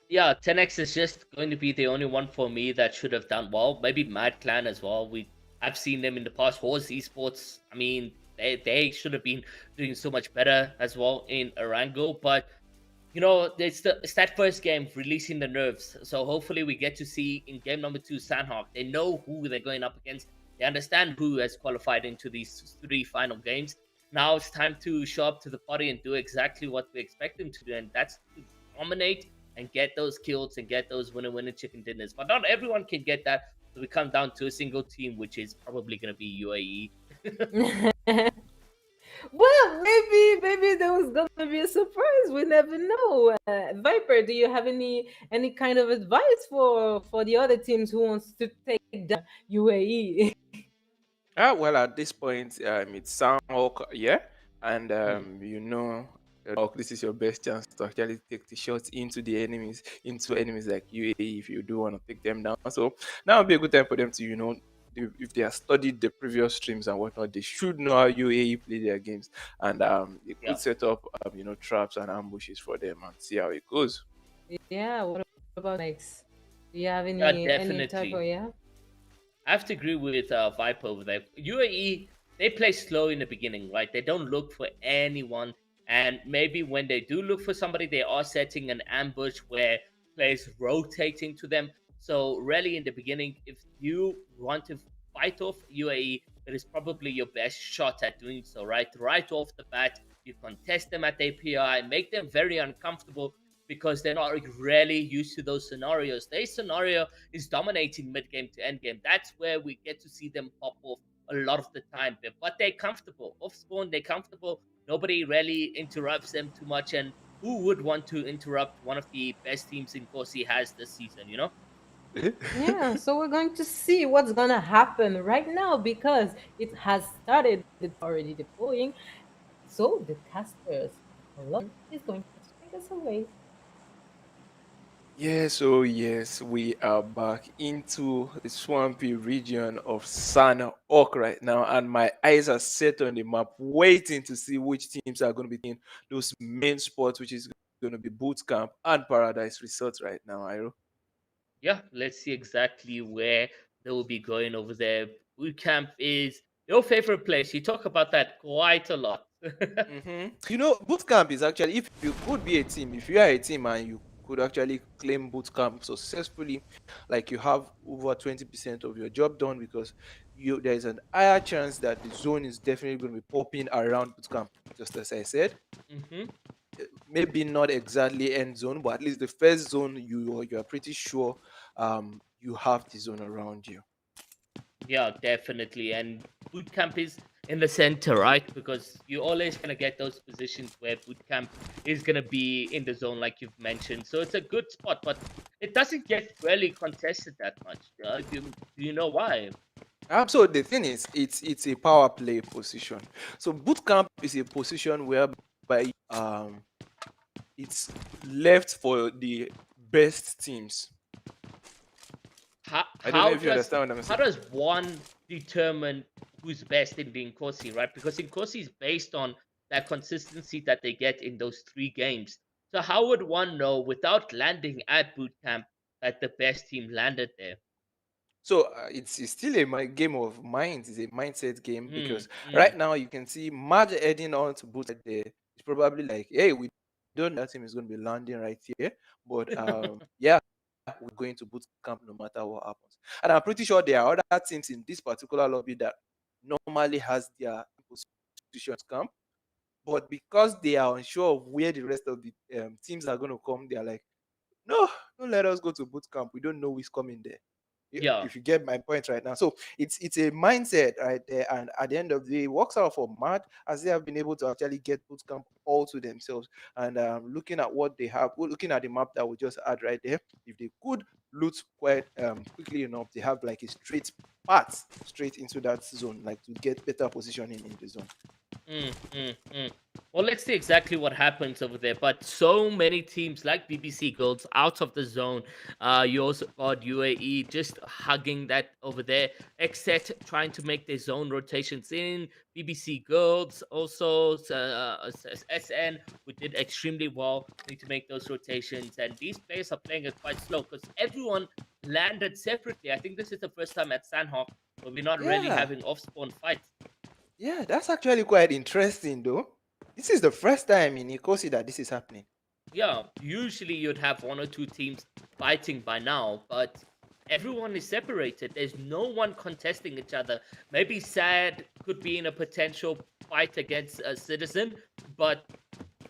Yeah, 10x is just going to be the only one for me that should have done well. Maybe Mad Clan as well. I've seen them in the past. Horse Esports. I mean, they should have been doing so much better as well in Arango. But it's that first game releasing the nerves. So hopefully we get to see in game number 2 Sandhawk. They know who they're going up against. They understand who has qualified into these 3 final games. Now it's time to show up to the party and do exactly what we expect them to do, and that's to dominate and get those kills and get those winner chicken dinners. But not everyone can get that. So we come down to a single team, which is probably going to be UAE. well, maybe there was gonna be a surprise. We never know. Viper, do you have any kind of advice for the other teams who wants to take down UAE? Well, at this point, it's Soundhawk, yeah, and Hmm. this is your best chance to actually take the shots into enemies like UAE if you do want to take them down. So now would be a good time for them to, if they have studied the previous streams and whatnot, they should know how UAE play their games, and they Yeah, could set up, traps and ambushes for them and see how it goes. Yeah. What about next? Do you have yeah, any type of definitely. yeah? I have to agree with Viper over there. UAE, they play slow in the beginning, right? They don't look for anyone. And maybe when they do look for somebody, they are setting an ambush where players rotating to them. So, really, in the beginning, if you want to fight off UAE, that is probably your best shot at doing so, right? Right off the bat, you contest them at API, make them very uncomfortable because they're not really used to those scenarios. Their scenario is dominating mid game to end game. That's where we get to see them pop off a lot of the time. But they're comfortable. Off spawn, they're comfortable. Nobody really interrupts them too much. And who would want to interrupt one of the best teams in Corsi has this season? Yeah, so we're going to see what's gonna happen right now because it has started. It's already deploying. So the casters column is going to take us away. Yes, oh yes, we are back into the swampy region of San Ok right now, and my eyes are set on the map, waiting to see which teams are going to be in those main spots, which is going to be boot camp and paradise resort right now, Iro. Yeah, let's see exactly where they will be going over there. Boot camp is your favorite place. You talk about that quite a lot. Boot camp is actually, if you could be a team, if you are a team and you could actually claim boot camp successfully, like you have over 20% of your job done, because there is an higher chance that the zone is definitely going to be popping around boot camp, just as I said. hmm Maybe not exactly end zone, but at least the first zone you are pretty sure you have the zone around you. Yeah, definitely. And boot camp is in the center, right? Because you're always gonna get those positions where boot camp is gonna be in the zone, like you've mentioned. So it's a good spot, but it doesn't get really contested that much. Do you know why? So the thing is, it's a power play position. So boot camp is a position whereby it's left for the best teams. how I don't know how if you does understand what I'm how saying. does one determine who's best in the Inkosi, right? Because Inkosi is based on that consistency that they get in those 3 games. So how would one know without landing at boot camp that the best team landed there? So it's still a game of minds. It's a mindset game, Mm, because mm. right now you can see Mad heading on to boot there. It's probably like, hey, we don't know that team is going to be landing right here, but yeah, we're going to boot camp no matter what happens. And I'm pretty sure there are other teams in this particular lobby that normally has their positions camp, but because they are unsure of where the rest of the teams are going to come, they are like, no, don't let us go to boot camp. We don't know who's coming there. Yeah. If you get my point right now. So it's a mindset right there. And at the end of the day, it works out for Mad, as they have been able to actually get boot camp all to themselves. And looking at what they have, looking at the map that we just had right there, if they could loot quite quickly enough, they have like a straight path straight into that zone, like to get better positioning in the zone. Mm, mm, mm. Well, let's see exactly what happens over there. But so many teams like BBC Girls out of the zone. You also got UAE just hugging that over there. Except trying to make their zone rotations in. BBC Girls also SN, who did extremely well, need to make those rotations. And these players are playing it quite slow because everyone landed separately. I think this is the first time at Sandhawk where we're not really Yeah, having off spawn fights. yeah, that's actually quite interesting though. This is the first time in Ikosi that this is happening. Yeah, usually you'd have one or two teams fighting by now, but everyone is separated. There's no one contesting each other. Maybe Sad could be in a potential fight against a Citizen, but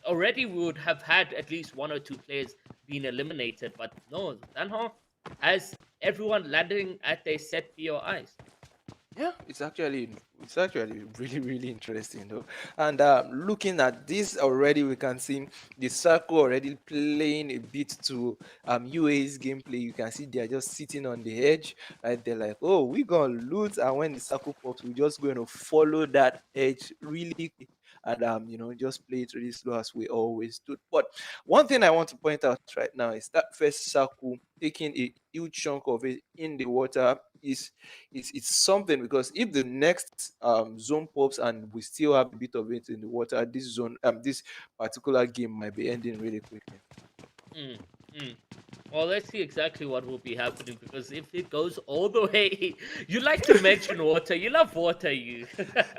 already we would have had at least one or two players being eliminated. But no, Danhawk has everyone landing at their set POIs. Yeah, it's actually really interesting though. And looking at this already, we can see the circle already playing a bit to UA's gameplay. You can see they're just sitting on the edge, right? They're like, oh, we're gonna loot, and when the circle pops, we're just going to follow that edge really quick, and just play it really slow as we always do. But one thing I want to point out right now is that first circle taking a huge chunk of it in the water is it's something, because if the next zone pops and we still have a bit of it in the water, this particular game might be ending really quickly. Mm, mm. Well, let's see exactly what will be happening because if it goes all the way, you like to mention water. You love water, you.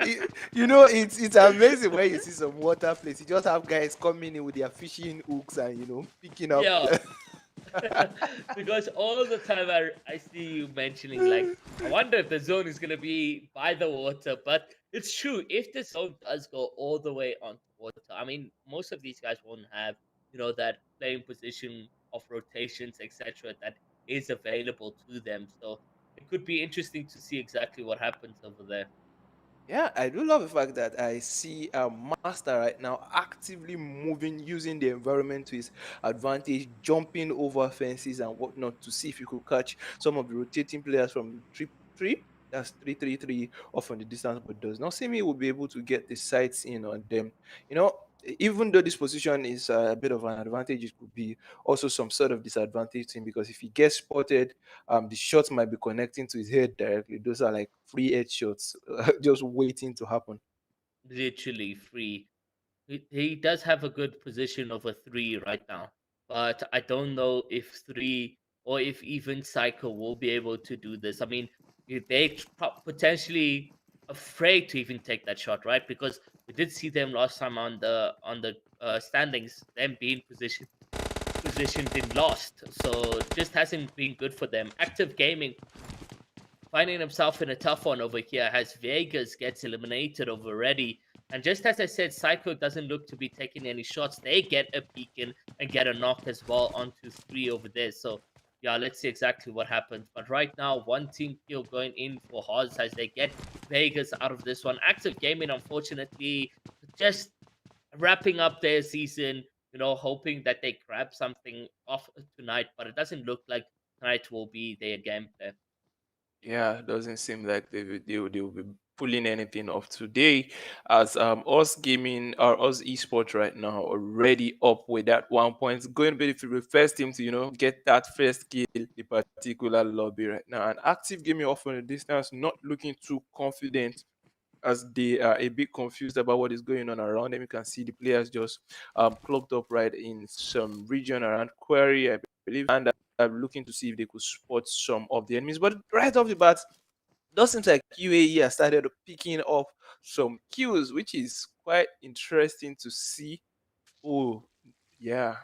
It's amazing when you see some water place. You just have guys coming in with their fishing hooks and picking up. Yeah, because all the time I see you mentioning like I wonder if the zone is gonna be by the water, but it's true. If the zone does go all the way onto water, I mean most of these guys won't have that playing position of rotations, etc. that is available to them. So it could be interesting to see exactly what happens over there. Yeah, I do love the fact that I see a master right now actively moving, using the environment to his advantage, jumping over fences and whatnot to see if he could catch some of the rotating players from the three. That's 3-3-3 off on the distance, but does not seem he will be able to get the sights in on them. You know, even though this position is a bit of an advantage, it could be also some sort of disadvantage to him, because if he gets spotted, the shots might be connecting to his head directly. Those are like free head shots just waiting to happen. Literally free. He does have a good position of a three right now, but I don't know if three or if even Psycho will be able to do this. I mean, they potentially afraid to even take that shot, right? Because we did see them last time on the standings, them being positioned in lost, so just hasn't been good for them. Active Gaming finding himself in a tough one over here as Vegas gets eliminated already. And just as I said, Psycho doesn't look to be taking any shots. They get a beacon and get a knock as well onto three over there. So, yeah, let's see exactly what happens. But right now, one team kill going in for Haas as they get Vegas out of this one. Active Gaming, unfortunately, just wrapping up their season, hoping that they grab something off tonight. But it doesn't look like tonight will be their gameplay. Yeah, doesn't seem like they will be pulling anything off today, as us gaming or us esports right now already up with that 1 point, going to be the first team to get that first kill the particular lobby right now. And active gaming off on the distance, not looking too confident, as they are a bit confused about what is going on around them. You can see the players just clocked up right in some region around Quarry, I believe, and looking to see if they could spot some of the enemies. But right off the bat, does seems like UAE has started picking up some kills, which is quite interesting to see. Oh, yeah,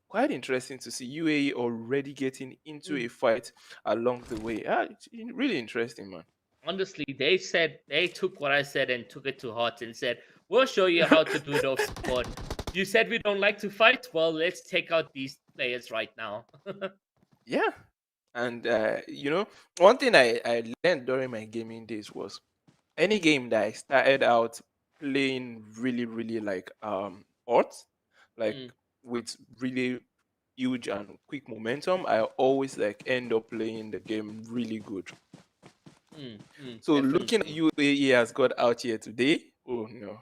quite interesting to see UAE already getting into a fight along the way. It's really interesting, man. Honestly, they took what I said and took it to heart and said, "We'll show you how to do it off squad. You said we don't like to fight. Well, let's take out these players right now." Yeah. And one thing I learned during my gaming days was any game that I started out playing really, really like hot, like Mm, with really huge and quick momentum, I always like end up playing the game really good. So looking at definitely. UAE has got out here today, oh no.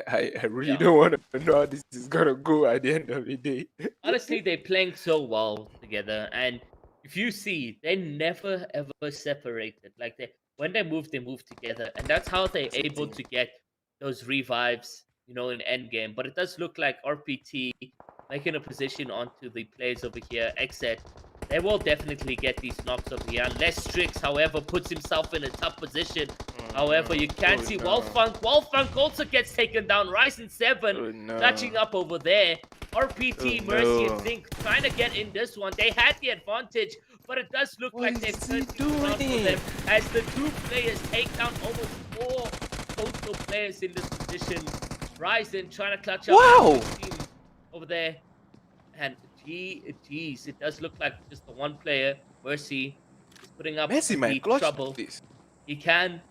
I really Yeah. don't want to know how this is gonna go at the end of the day. Honestly, they're playing so well together, and if you see, they never ever separated. Like they move together, and that's how they're As a able team. to get those revives, in endgame. But it does look like RPT making a position onto the players over here. Exit. They will definitely get these knocks over here, unless Strix, however, puts himself in a tough position. Oh However, no. you can Oh see no. Wolfunk. Wolfunk also gets taken down. Ryzen 7 Oh no. clutching up over there. Oh RPT, Mercy, and no. Think trying to get in this one. They had the advantage, but it does look What like they've is he turned things around for doing? them as the two players take down almost four total players in this position. Ryzen trying to clutch up for Wow! his team over there. And geez, it does look like just the one player, Mercy, is putting up Messi the might clutch trouble. this. He can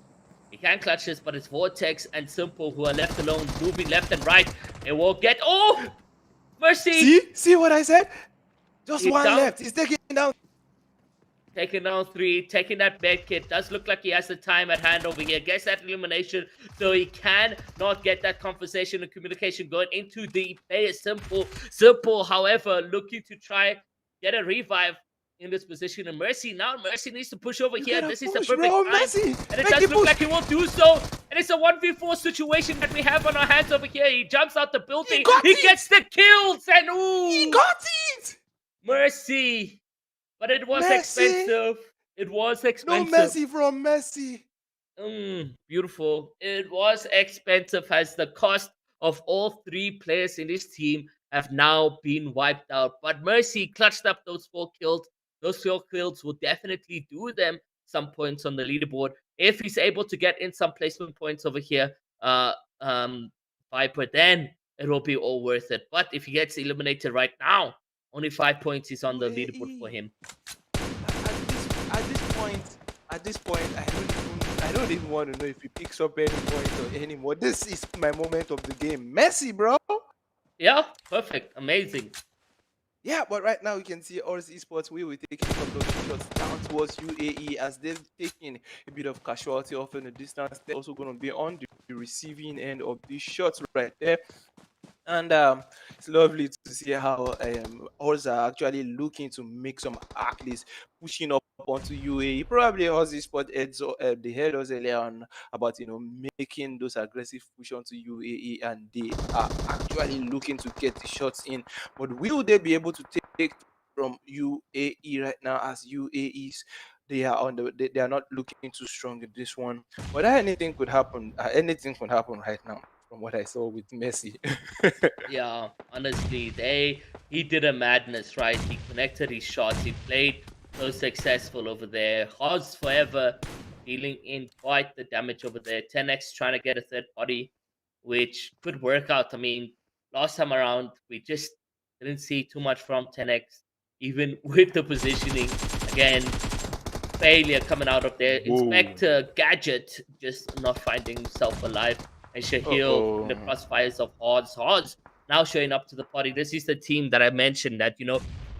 he can clutch this, but it's Vortex and Simple who are left alone, moving left and right. It will get. Oh! Mercy! See what I said? Just He's one down. left. He's taking down. Taking down three, taking that bed kit. Does look like he has the time at hand over here. Gets that elimination, so he can not get that conversation and communication going into the player. Simple. Simple, however, looking to try get a revive in this position. And Mercy needs to push over You here. gotta This is the push, perfect bro. time. Messi, And it make does it look push. like he will do so. And it's a 1v4 situation that we have on our hands over here. He jumps out the He building. got He it. gets the kills. And He ooh, got it. Mercy. But it was Messi. expensive. It was No expensive. Messi from Messi. Beautiful. It was expensive as the cost of all three players in his team have now been wiped out. But Mercy clutched up those 4 kills. Those 4 kills will definitely do them some points on the leaderboard if he's able to get in some placement points over here. Uh, um, Viper, then it will be all worth it. But if he gets eliminated right now, only 5 points is on the leaderboard for UAE. him. At this point, I don't even want to know if he picks up any points or anymore. This is my moment of the game. Messi, bro. Yeah, perfect, amazing. Yeah, but right now you can see Oris Esports, we will taking a couple of shots down towards UAE as they've taken a bit of casualty off in the distance. They're also going to be on the receiving end of these shots right there. And it's lovely to see how us are actually looking to make some at least pushing up onto UAE. Probably Aussie Sport heads they heard us earlier on about making those aggressive push onto UAE, and they are actually looking to get the shots in. But will they be able to take from UAE right now, as UAEs they are on they are not looking too strong in this one. But anything could happen. Anything could happen right now from what I saw with Messi. Yeah, honestly, he did a madness, right? He connected his shots. He played so successful over there. Haas forever dealing in quite the damage over there. 10x trying to get a third party, which could work out. I mean, last time around we just didn't see too much from 10x, even with the positioning. Again, failure coming out of there. Whoa. Inspector Gadget just not finding himself alive. And Uh Shahil in the oh. crossfires of Hodds. Hodds now showing up to the party. This is the team that I mentioned that,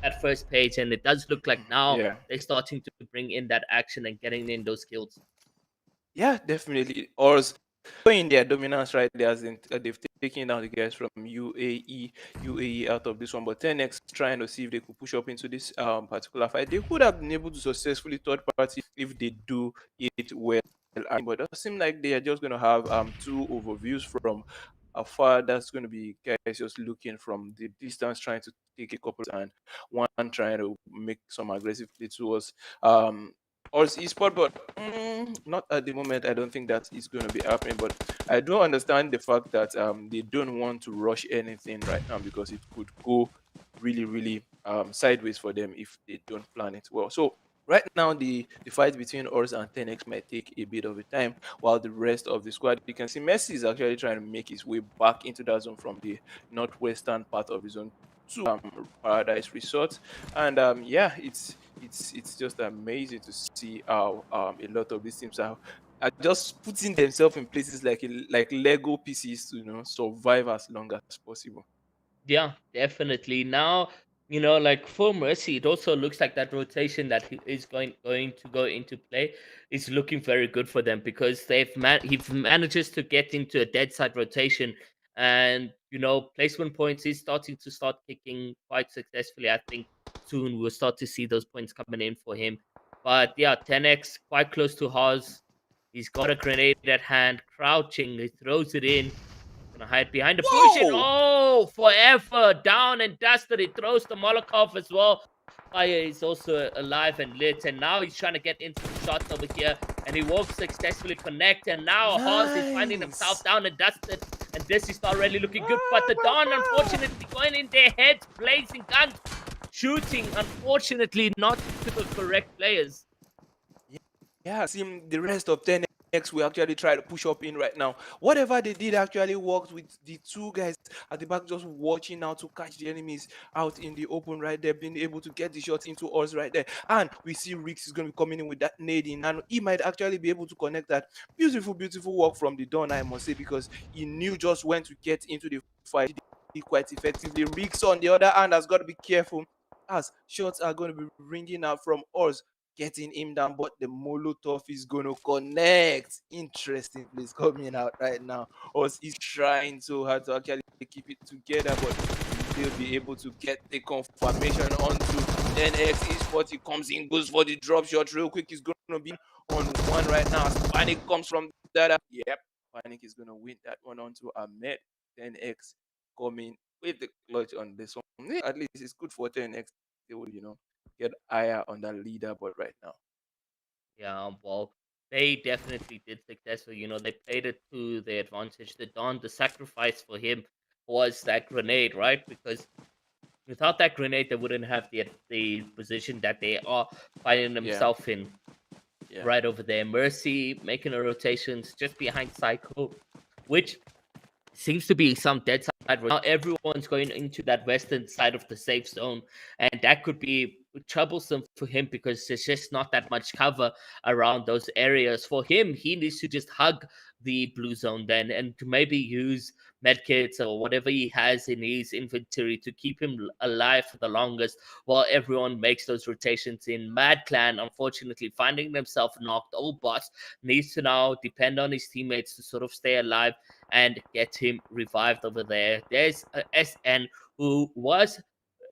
that first page. And it does look like now Yeah. they're starting to bring in that action and getting in those kills. Yeah, definitely. Or showing their dominance right there, as in they've taken down the guys from UAE out of this one. But 10x trying to see if they could push up into this particular fight. They could have been able to successfully third party if they do it well. But it does seem like they are just going to have two overviews from afar. That's going to be guys just looking from the distance, trying to take a couple, and one trying to make some aggressive play towards or esport, but not at the moment. I don't think that is going to be happening. But I do understand the fact that they don't want to rush anything right now, because it could go really, really sideways for them if they don't plan it well. So right now, the fight between Ors and 10x might take a bit of a time, while the rest of the squad, you can see Messi is actually trying to make his way back into that zone from the northwestern part of the zone to Paradise Resort. And yeah, it's just amazing to see how a lot of these teams are just putting themselves in places like Lego pieces to survive as long as possible. Yeah, definitely. Now, like for Mercy, it also looks like that rotation that he is going to go into play is looking very good for them because he manages to get into a dead side rotation, and placement points is starting to start kicking quite successfully. I think soon we'll start to see those points coming in for him. But yeah, 10x quite close to Haas. He's got a grenade at hand, crouching. He throws it in. Gonna hide behind the bush and Whoa! oh, forever down and dusted. He throws the Molotov as well. Fire is also alive and lit, and now he's trying to get into the shots over here, and he won't successfully connect. And now Haas is finding himself Nice. down and dusted, and this is not really looking good. But the Dawn, unfortunately, going in their heads, blazing guns, shooting. Unfortunately, not to the correct players. Yeah, seem the rest of 10x will actually try to push up in right now. Whatever they did actually worked with the two guys at the back, just watching now to catch the enemies out in the open right there, being able to get the shots into us right there. And we see Rix is going to be coming in with that nading, and he might actually be able to connect that. Beautiful, beautiful work from the Don, I must say, because he knew just when to get into the fight quite effectively. Rix, on the other hand, has got to be careful, as shots are going to be ringing out from us getting him down, but the Molotov is going to connect. Interesting place coming out right now. Us is trying so hard to actually keep it together, but will they be able to get the confirmation onto 10x Esports? He comes in, goes for the drop shot real quick. He's going to be on one right now. Panic comes from that. Yep, Panic is going to win that one onto Ahmed. 10x coming with the clutch on this one. At least it's good for 10x. They will, get higher on that leaderboard right now. Yeah, well, they definitely did successful. They played it to their advantage. The sacrifice for him was that grenade, right? Because without that grenade, they wouldn't have the position that they are finding Yeah, themselves in yeah, right over there. Mercy making a rotations just behind Psycho, which seems to be some dead side. Now everyone's going into that western side of the safe zone, and that could be troublesome for him because there's just not that much cover around those areas. For him, he needs to just hug the blue zone then and to maybe use medkits or whatever he has in his inventory to keep him alive for the longest while everyone makes those rotations in. Mad Clan, unfortunately, finding themselves knocked. Old Boss needs to now depend on his teammates to sort of stay alive and get him revived over there. There's SN who was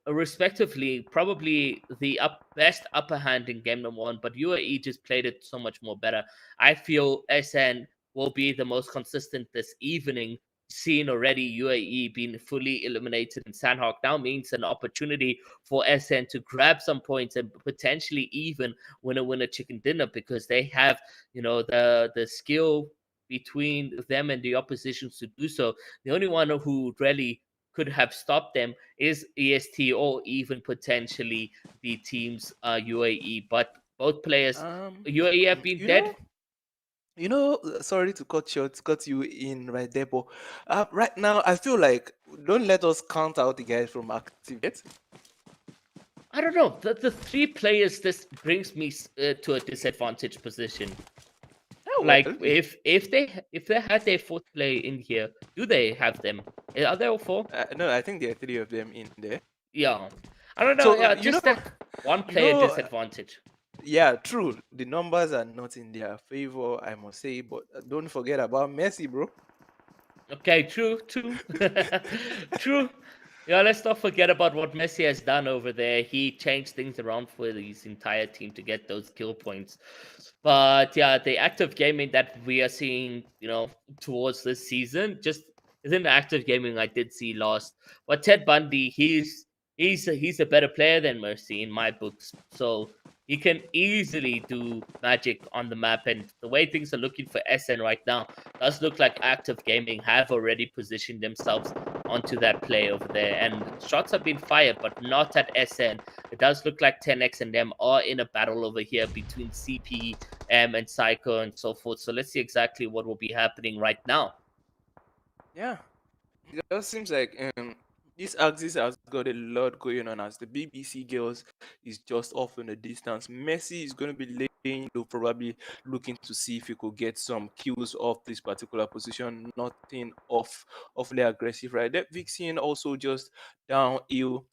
respectively probably the best upper hand in game number one, but UAE just played it so much more better. I feel SN will be the most consistent this evening. Seen already UAE being fully eliminated, and Sandhawk now means an opportunity for SN to grab some points and potentially even win a chicken dinner because they have, the skill between them and the oppositions to do so. The only one who really could have stopped them is EST or even potentially the team's UAE. But both players, Um, UAE have been you dead. know, sorry to cut you in right there, but right now I feel like don't let us count out the guys from active yet. I don't know. The three players, this brings me to a disadvantaged position. Oh well, Like if they had their fourth player in here, do they have them? Are there all four? no, I think there are three of them in there. Yeah, I don't know. So Yeah, just that one you player know, disadvantage. yeah, true. The numbers are not in their favor, I must say, but don't forget about Messi, bro. Okay, true, true. Yeah, let's not forget about what Messi has done over there. He changed things around for his entire team to get those kill points. But yeah, the active gaming that we are seeing, towards this season, just isn't the active gaming I did see last. But Ted Bundy, he's a better player than Mercy in my books. So he can easily do magic on the map. And the way things are looking for SN right now, does look like active gaming have already positioned themselves onto that play over there. And shots have been fired, but not at SN. It does look like 10x and them are in a battle over here between CPM and Psycho and so forth. So let's see exactly what will be happening right now. Yeah, it just seems like this axis has got a lot going on as the BBC girls is just off in the distance. Messi is going to be laying low, probably looking to see if he could get some kills off this particular position. Nothing awfully aggressive right there. Vixen also just downhill.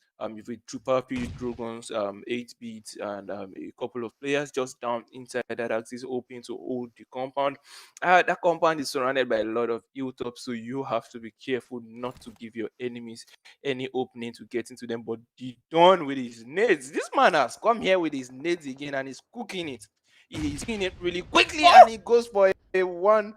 With Trooper, P Dragons, 8 beats, and a couple of players just down inside that axis, hoping to hold the compound. That compound is surrounded by a lot of hilltops, so you have to be careful not to give your enemies any opening to get into them. But the done with his nades. This man has come here with his nades again and he's cooking it. He's cooking it really quickly and he goes for a 1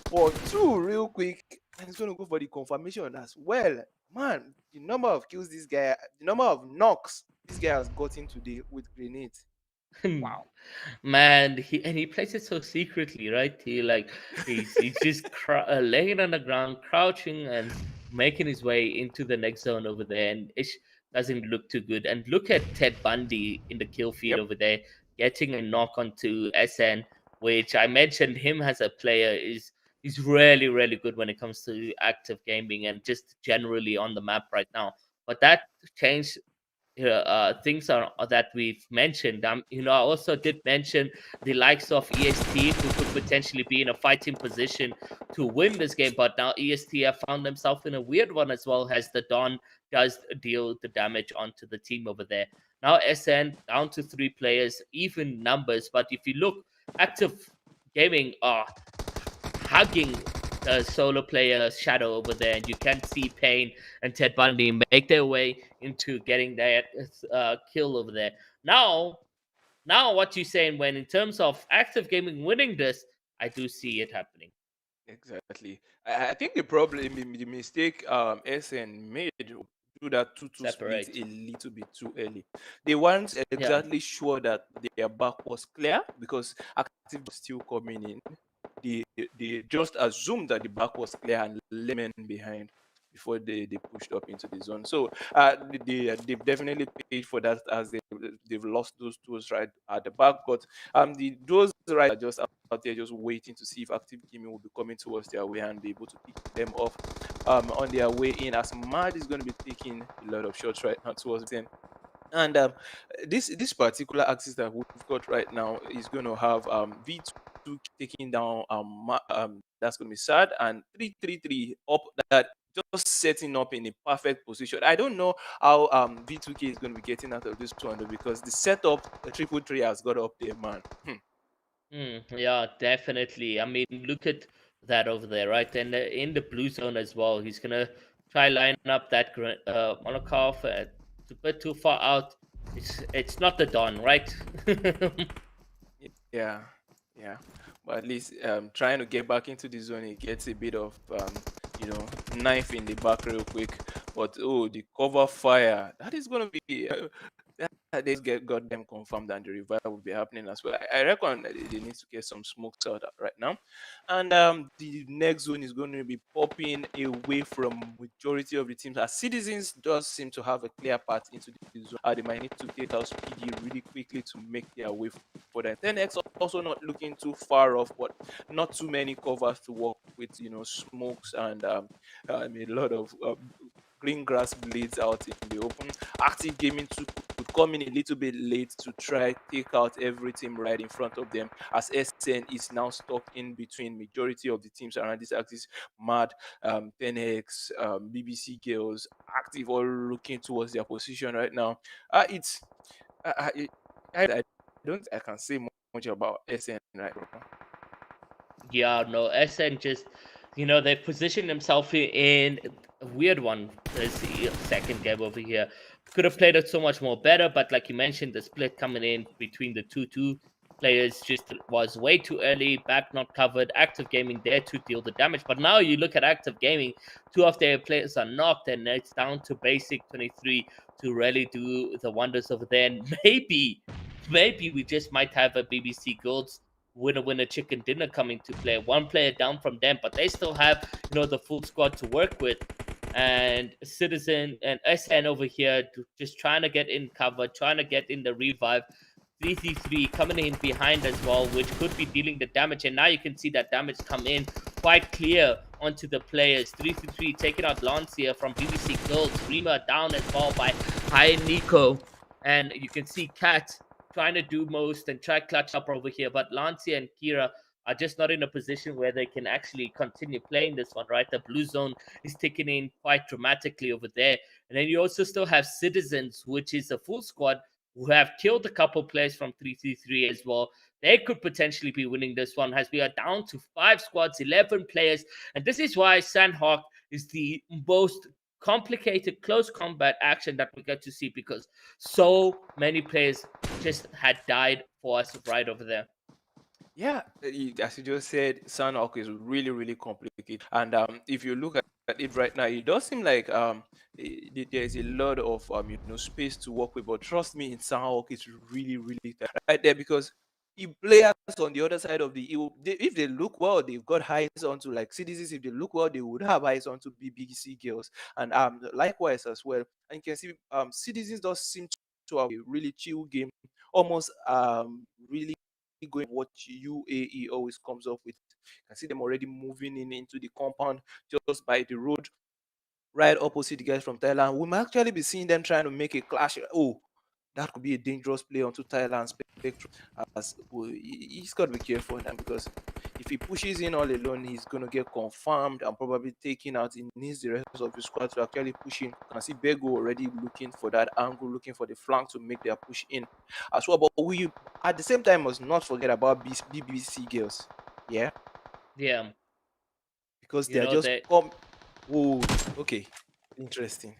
for 2 real quick. And he's going to go for the confirmation as well. Man, the number of kills this guy, the number of knocks this guy has gotten today with grenades. Wow. Man, he plays it so secretly, right? He's just laying on the ground, crouching and making his way into the next zone over there, and it doesn't look too good. And look at Ted Bundy in the kill feed Yep. over there, getting a knock onto SN, which I mentioned him as a player is. He's really, really good when it comes to active gaming and just generally on the map right now. But that changed things that we've mentioned. I also did mention the likes of EST who could potentially be in a fighting position to win this game, but now EST have found themselves in a weird one as well as the Don does deal the damage onto the team over there. Now SN down to 3 players, even numbers, but if you look, active gaming are hugging the solo player Shadow over there, and you can see Payne and Ted Bundy make their way into getting that kill over there. Now, what you saying when in terms of active gaming winning this, I do see it happening. Exactly. I think the problem, the mistake SN made do that 2-2 split Separate, a little bit too early. They weren't yeah. exactly sure that their back was clear because active was still coming in. They just assumed that the back was clear and let men behind before they pushed up into the zone. So they've definitely paid for that as they've lost those tools right at the back. But those right are just out there just waiting to see if active gaming will be coming towards their way and be able to pick them off on their way in. As Mad is going to be taking a lot of shots right now towards them. And this particular axis that we've got right now is going to have V2 taking down that's going to be sad, and 333 up, that just setting up in a perfect position. I don't know how V2K is going to be getting out of this one though, because the setup triple three has got up there, man. Yeah, definitely. I mean, look at that over there, right? And in the blue zone as well, he's gonna try line up that Molokov. It's a bit too far out. It's not the Don, right? Yeah, yeah. But at least trying to get back into the zone, he gets a bit of knife in the back real quick. But oh, the cover fire, that is gonna be that they get got them confirmed, and the revival will be happening as well. I reckon that they need to get some smokes out right now. And the next zone is going to be popping away from majority of the teams, as Citizens does seem to have a clear path into the zone. They might need to take out Speedy really quickly to make their way for them. 10x also not looking too far off, but not too many covers to work with, smokes and a lot of green grass blades out in the open. Active Gaming too could come in a little bit late to try take out every team right in front of them, as SN is now stuck in between majority of the teams around this axis. Mad, 10x, BBC Girls, Active, all looking towards their position right now. It's I don't I can say much about SN right now. Yeah, no, SN just, they've positioned themselves in a weird one. This second game over here. Could have played it so much more better, but like you mentioned, the split coming in between the two players just was way too early. Back not covered. Active Gaming there to deal the damage. But now you look at Active Gaming, two of their players are knocked, and it's down to basic 23 to really do the wonders over there. And maybe we just might have a BBC Golds winner chicken dinner coming to play. One player down from them, but they still have the full squad to work with. And Citizen and SN over here just trying to get in cover, trying to get in the revive. 333 coming in behind as well, which could be dealing the damage. And now you can see that damage come in quite clear onto the players. 333 taking out Lancia from BBC Girls. Rima down as well by High Nico. And you can see Kat trying to do most and try clutch up over here. But Lancia and Kira are just not in a position where they can actually continue playing this one, right? The blue zone is ticking in quite dramatically over there. And then you also still have Citizens, which is a full squad who have killed a couple players from 333 as well. They could potentially be winning this one, as we are down to 5 squads, 11 players. And this is why Sandhawk is the most complicated close combat action that we get to see, because so many players just had died for us right over there. Yeah, as you just said, Sanhok is really, really complicated. And if you look at it right now, it does seem like there is a lot of space to work with. But trust me, in Sanhok, it's really, really tight right there, because if players on the other side of the if they look well, they've got eyes onto like Citizens. If they look well, they would have eyes onto BBC Girls, and likewise as well. And you can see Citizens does seem to have a really chill game, almost really going what UAE always comes up with. You can see them already moving in into the compound just by the road, right opposite the guys from Thailand. We might actually be seeing them trying to make a clash. Oh, that could be a dangerous play onto Thailand Spectrum. As well, he's got to be careful now, because if he pushes in all alone, he's going to get confirmed and probably taken out. He needs the rest of his squad to actually push in. You can see Bego already looking for that angle, looking for the flank to make their push in as well. But we, at the same time, must not forget about BBC Girls. Yeah, Yeah, because you they are know just that. come. Oh, okay, interesting.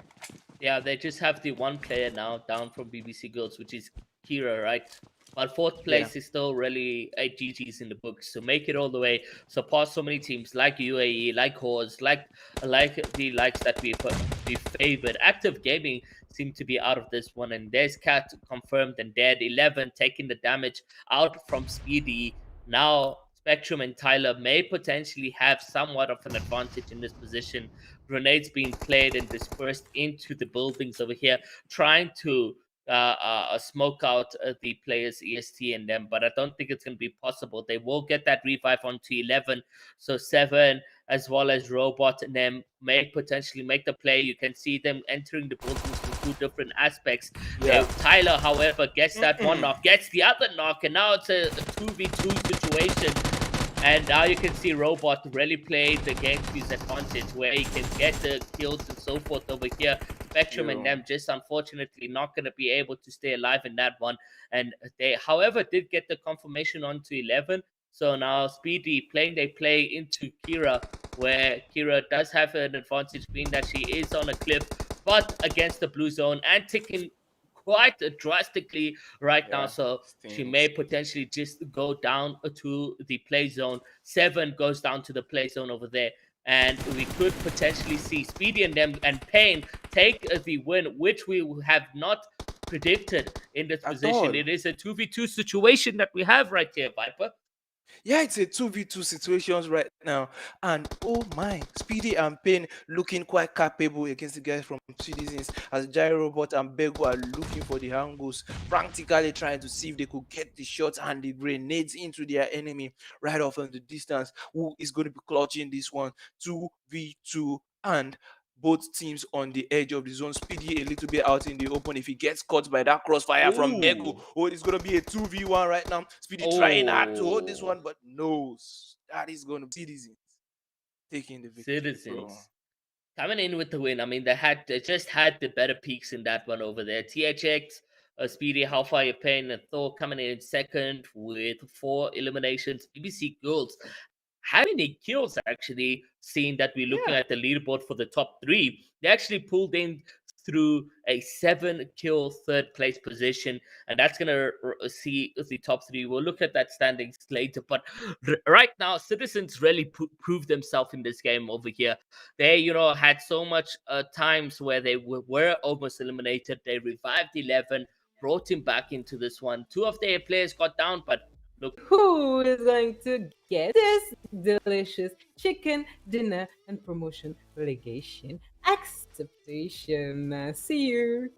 Yeah, they just have the one player now down from BBC Girls, which is Kira, right? But fourth Yeah. place is still really a GG's in the books. So make it all the way. So past so many teams like UAE, like Horse, like the likes that we favored. Active Gaming seem to be out of this one, and there's Cat confirmed and dead. 11 taking the damage out from Speedy. Now Spectrum and Tyler may potentially have somewhat of an advantage in this position. Grenades being played and dispersed into the buildings over here, trying to smoke out the players EST and them, but I don't think it's going to be possible. They will get that revive onto 11, so 7 as well as Robot and them may potentially make the play. You can see them entering the buildings with two different aspects. Yeah. Tyler, however, gets that one knock, gets the other knock, and now it's a 2v2 situation. And now you can see Robot really played the game to his advantage, where he can get the kills and so forth over here. Spectrum and Yo. them just unfortunately not going to be able to stay alive in that one. And they, however, did get the confirmation onto 11. So now Speedy playing they play into Kira, where Kira does have an advantage, being that she is on a cliff, but against the blue zone and ticking quite drastically right now. Yeah. So she may Stings. potentially just go down to the play zone. 7 goes down to the play zone over there. And we could potentially see Speedy and them and Pain take the win, which we have not predicted in this At position. all. It is a 2v2 situation that we have right here, Viper. Yeah, it's a 2v2 situations right now. And oh my, Speedy and Pain looking quite capable against the guys from Citizens, as Gyro Robot and Bego are looking for the angles, frantically trying to see if they could get the shots and the grenades into their enemy right off in the distance. Who is going to be clutching this one? 2v2, and both teams on the edge of the zone. Speedy a little bit out in the open. If he gets caught by that crossfire from Bego, Ooh. oh, it's going to be a 2v1 right now. Speedy trying hard to hold this Oh. one, but no, that is going to be Citizens taking the victory, bro. Citizens coming in with the win. I mean, they just had the better peaks in that one over there. THX, Speedy, How Far Your Pain, and Thor coming in second with 4 eliminations. BBC Girls, how many kills actually, seeing that we're looking Yeah. at the leaderboard for the top 3? They actually pulled in through a 7-kill third place position, and that's gonna see the top 3. We'll look at that standings later, but right now Citizens really proved themselves in this game over here. They had so much times where they were almost eliminated. They revived 11, brought him back into this one. 2 of their players got down, but look, Who is going to get this delicious chicken dinner and promotion relegation acceptation? See you.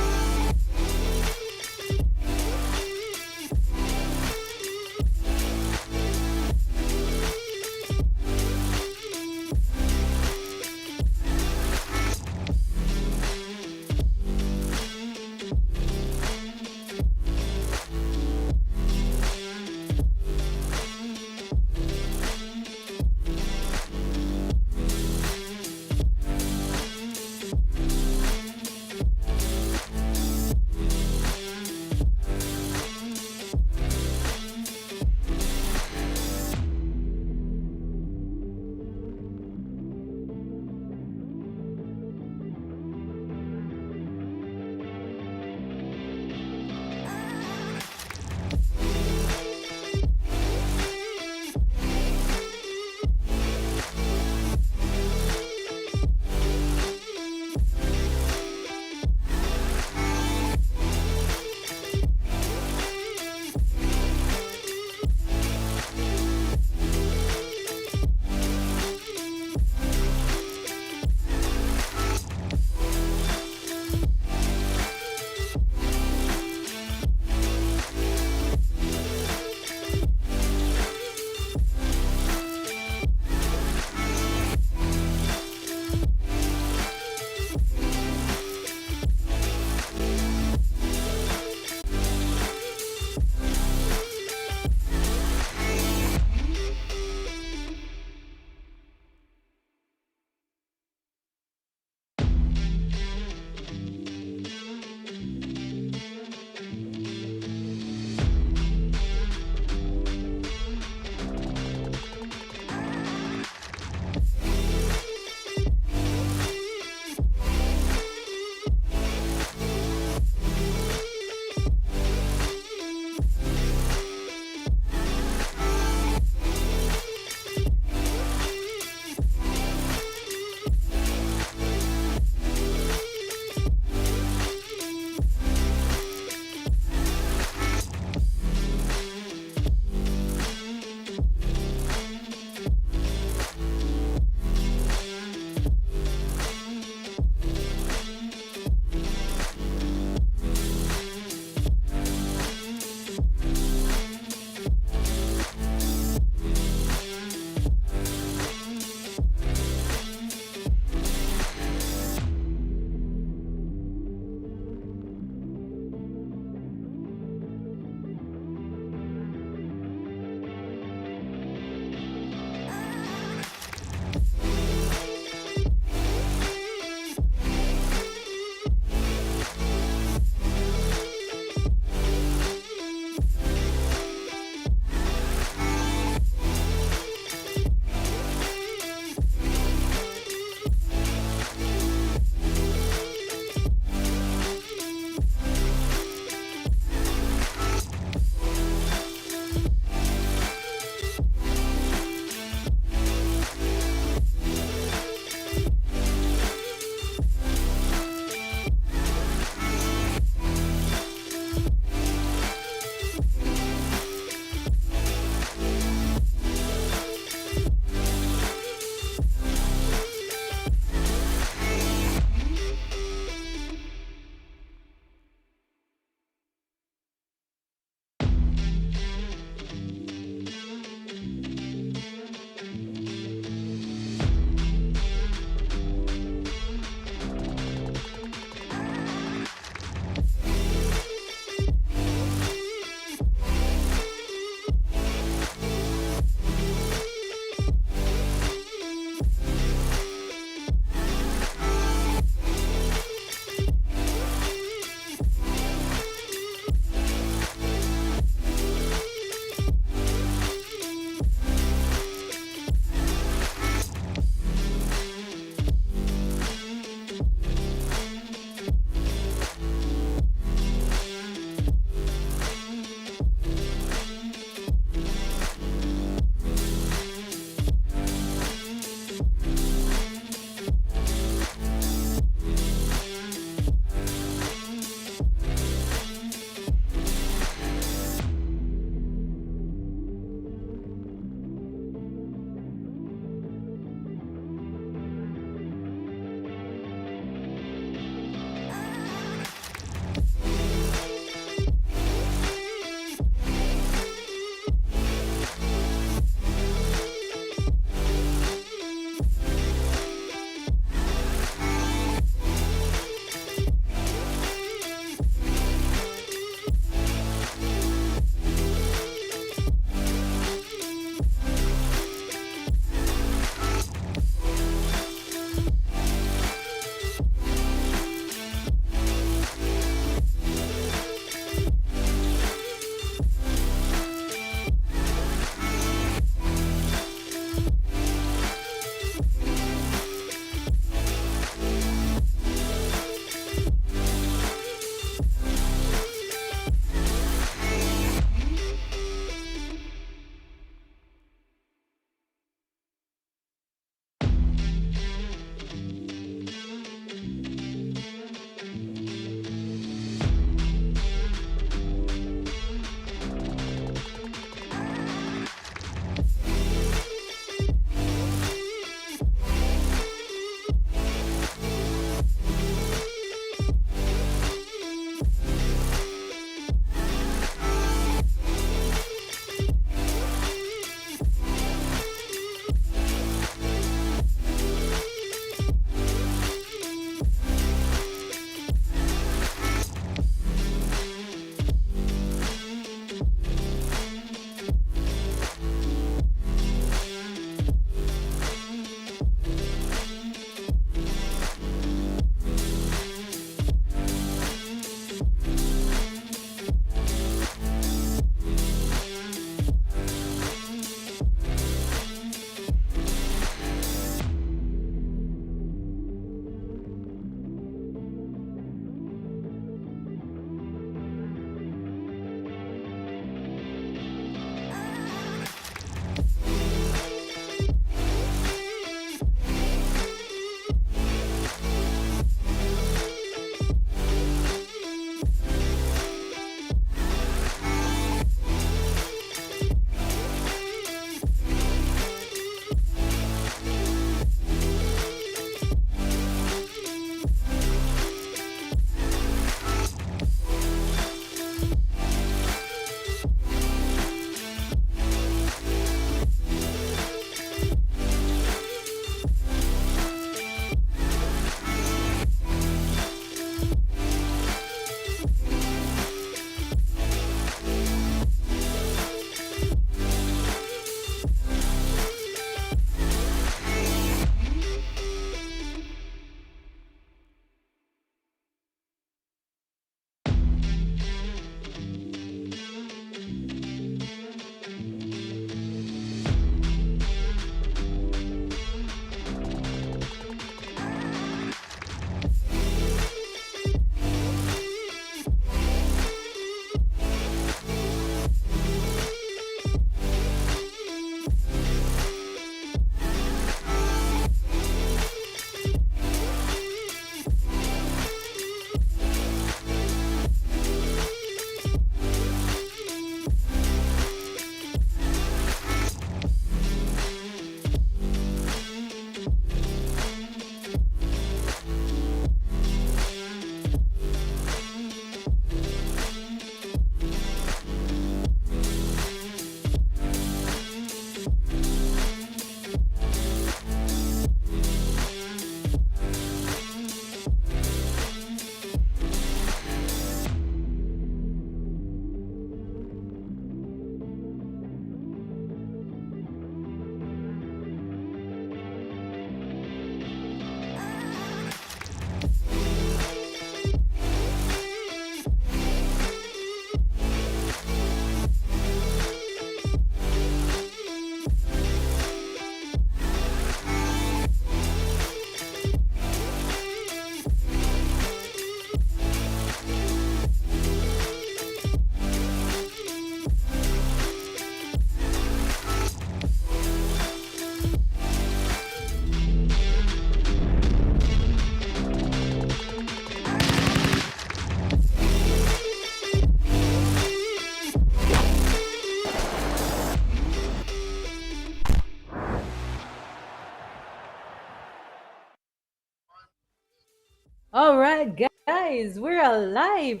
Guys, we're alive.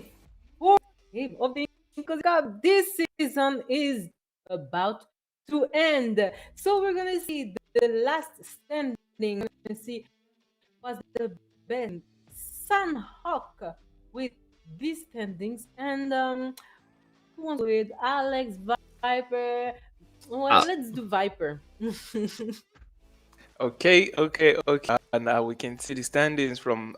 Fourth game of the Inkosi Cup. This season is about to end. So we're gonna see the last standing. We're gonna see what's the best Sunhawk with these standings. And who wants with Alex Viper? Well, Uh, let's do Viper. Okay. Now we can see the standings from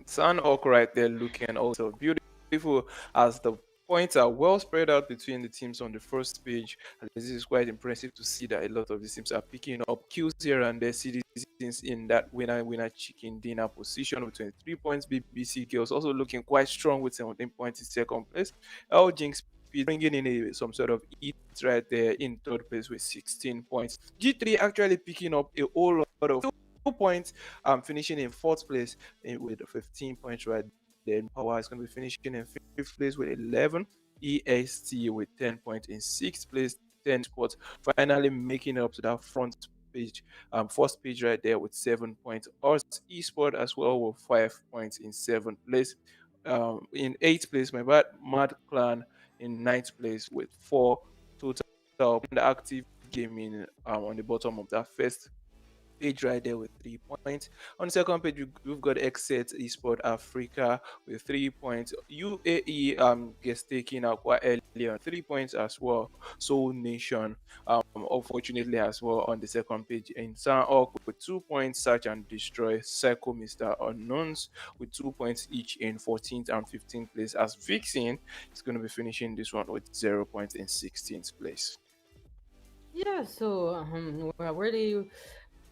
Sun Oak right there, looking also beautiful as the points are well spread out between the teams on the first page. And this is quite impressive to see that a lot of these teams are picking up kills here and there. Citizens in that winner chicken dinner position with 23 points. BBC Girls also looking quite strong with 17 points in second place. El Jinx bringing in some sort of eat right there in third place with 16 points. G3 actually picking up a whole lot of 2 points, finishing in fourth place with 15 points right there. Power is going to be finishing in fifth place with 11. EST with 10 points in sixth place, 10 spots, finally making up to that front page, first page right there with 7 points. Us Esport as well with 5 points in seventh place. In eighth place, my bad, Mad Clan in ninth place with four total. The active gaming on the bottom of that first page right there with 3 points. On the second page, we've got Exet Esport Africa with 3 points. UAE gets taken out quite early on 3 points as well. Soul Nation, unfortunately as well on the second page. In San Orc with 2 points. Search and Destroy. Psycho Mr. Unknowns with 2 points each in 14th and 15th place. As Vixen is going to be finishing this one with 0 points in 16th place. Yeah, so we're really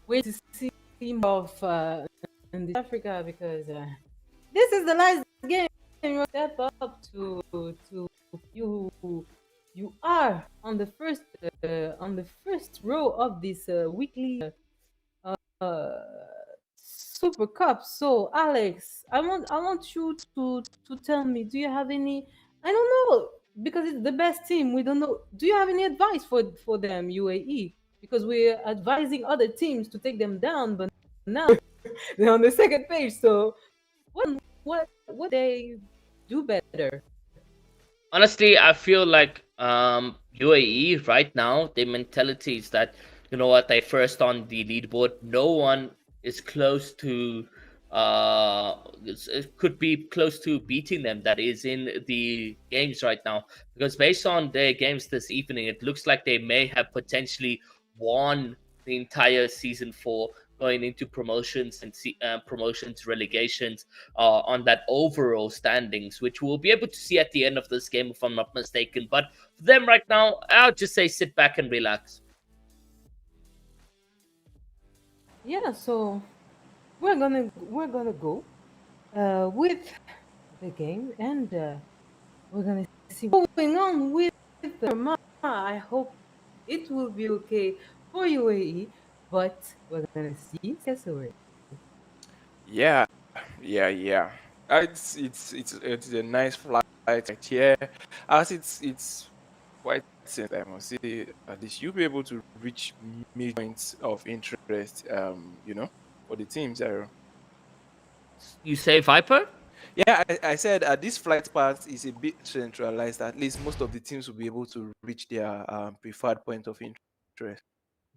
waiting to see more of in this Africa because this is the last game. You step up to you are on the first row of this weekly uh, Super Cup. So Alex, I want you to tell me, do you have any? I don't know because it's the best team. We don't know. Do you have any advice for them, UAE? Because we're advising other teams to take them down, but now they're on the second page. So what they do better? Honestly, I feel like UAE right now, their mentality is that, you know what, they first on the leaderboard. No one is close to it could be close to beating them that is in the games right now, because based on their games this evening, it looks like they may have potentially won the entire season 4, going into promotions and promotions, relegations, on that overall standings, which we'll be able to see at the end of this game, if I'm not mistaken. But for them right now, I'll just say sit back and relax. Yeah. So we're gonna go with the game and we're gonna see what's going on with Rama. I hope it will be okay for UAE, but we're gonna see. Yes, already. Yeah. It's a nice flight right here. As it's quite since I must say at least you'll be able to reach points of interest. For the teams. You say Viper? Yeah, I said this flight path is a bit centralized. At least most of the teams will be able to reach their preferred point of interest.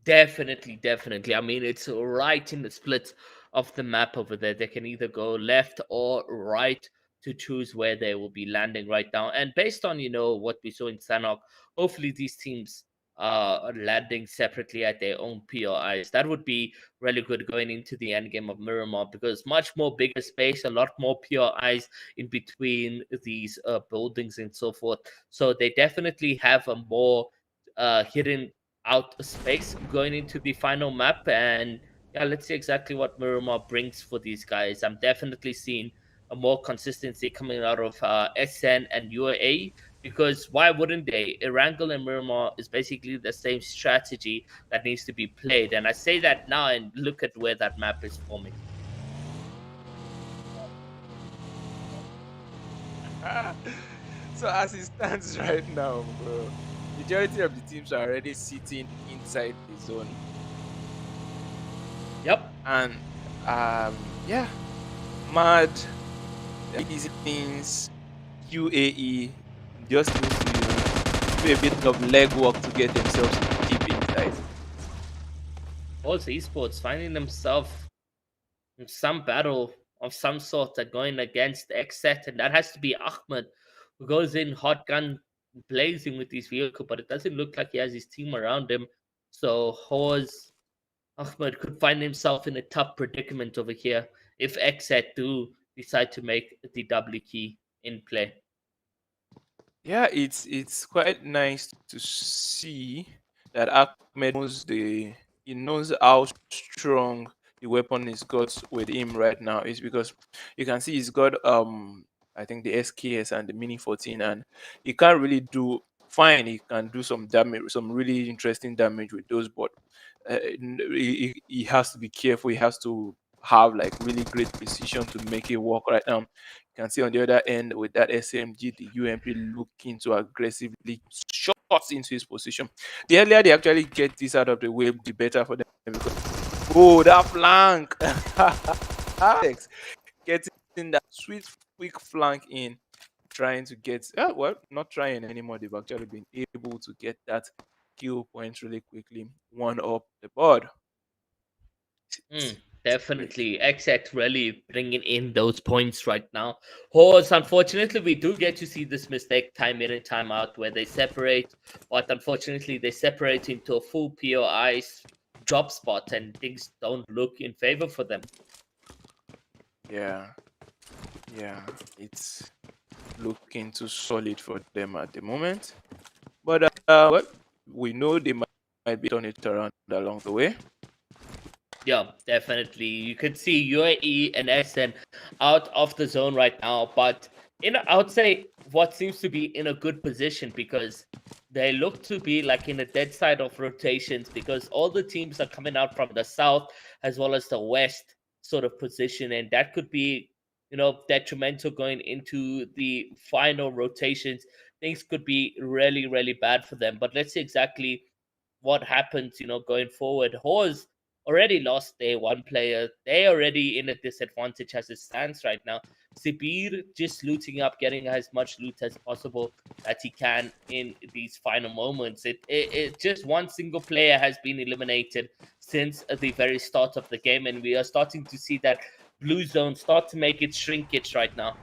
Definitely, definitely. I mean, it's right in the split of the map over there. They can either go left or right to choose where they will be landing right now. And based on, what we saw in Sanok, hopefully these teams are landing separately at their own POIs. That would be really good going into the end game of Miramar, because much more bigger space, a lot more POIs in between these buildings and so forth. So they definitely have a more hidden out space going into the final map. And yeah, let's see exactly what Miramar brings for these guys. I'm definitely seeing a more consistency coming out of SN and UAE, because why wouldn't they? Erangel and Miramar is basically the same strategy that needs to be played. And I say that now, and look at where that map is forming. So as it stands right now, bro, majority of the teams are already sitting inside the zone, Yep. and yeah, Mad Easy things. UAE just needs to, do a bit of legwork to get themselves deep inside. Also, esports finding themselves in some battle of some sort that going against Xset, and that has to be Ahmed, who goes in hot gun blazing with his vehicle, but it doesn't look like he has his team around him. So Hawes Ahmed could find himself in a tough predicament over here if Xset do decide to make the W key in play. Yeah, it's quite nice to see that Ahmed knows he knows how strong the weapon he's got with him right now. Is because you can see he's got I think the SKS and the Mini 14, and he can't really do fine. He can do some damage, some really interesting damage with those, but he has to be careful. He has to have like really great precision to make it work right now. You can see on the other end with that SMG, the UMP looking to aggressively shots into his position. The earlier they actually get this out of the way, the better for them. Because oh, that flank! Getting that sweet, quick flank in, trying to get well, not trying anymore. They've actually been able to get that kill point really quickly, one up the board. Mm, It's great. definitely. XX really bringing in those points right now. Horse, unfortunately, we do get to see this mistake time in and time out where they separate, but unfortunately, they separate into a full POI drop spot and things don't look in favor for them. Yeah, yeah, it's looking too solid for them at the moment. But well, we know they might be turning it around along the way. Yeah, definitely. You could see UAE and SN out of the zone right now, but I would say what seems to be in a good position because they look to be like in a dead side of rotations because all the teams are coming out from the south as well as the west sort of position, and that could be detrimental going into the final rotations. Things could be really really bad for them. But let's see exactly what happens, going forward. Hawes already lost their one player. They already in a disadvantage as it stands right now. Sibir just looting up, getting as much loot as possible that he can in these final moments. It just one single player has been eliminated since the very start of the game, and we are starting to see that blue zone start to make its shrinkage right now.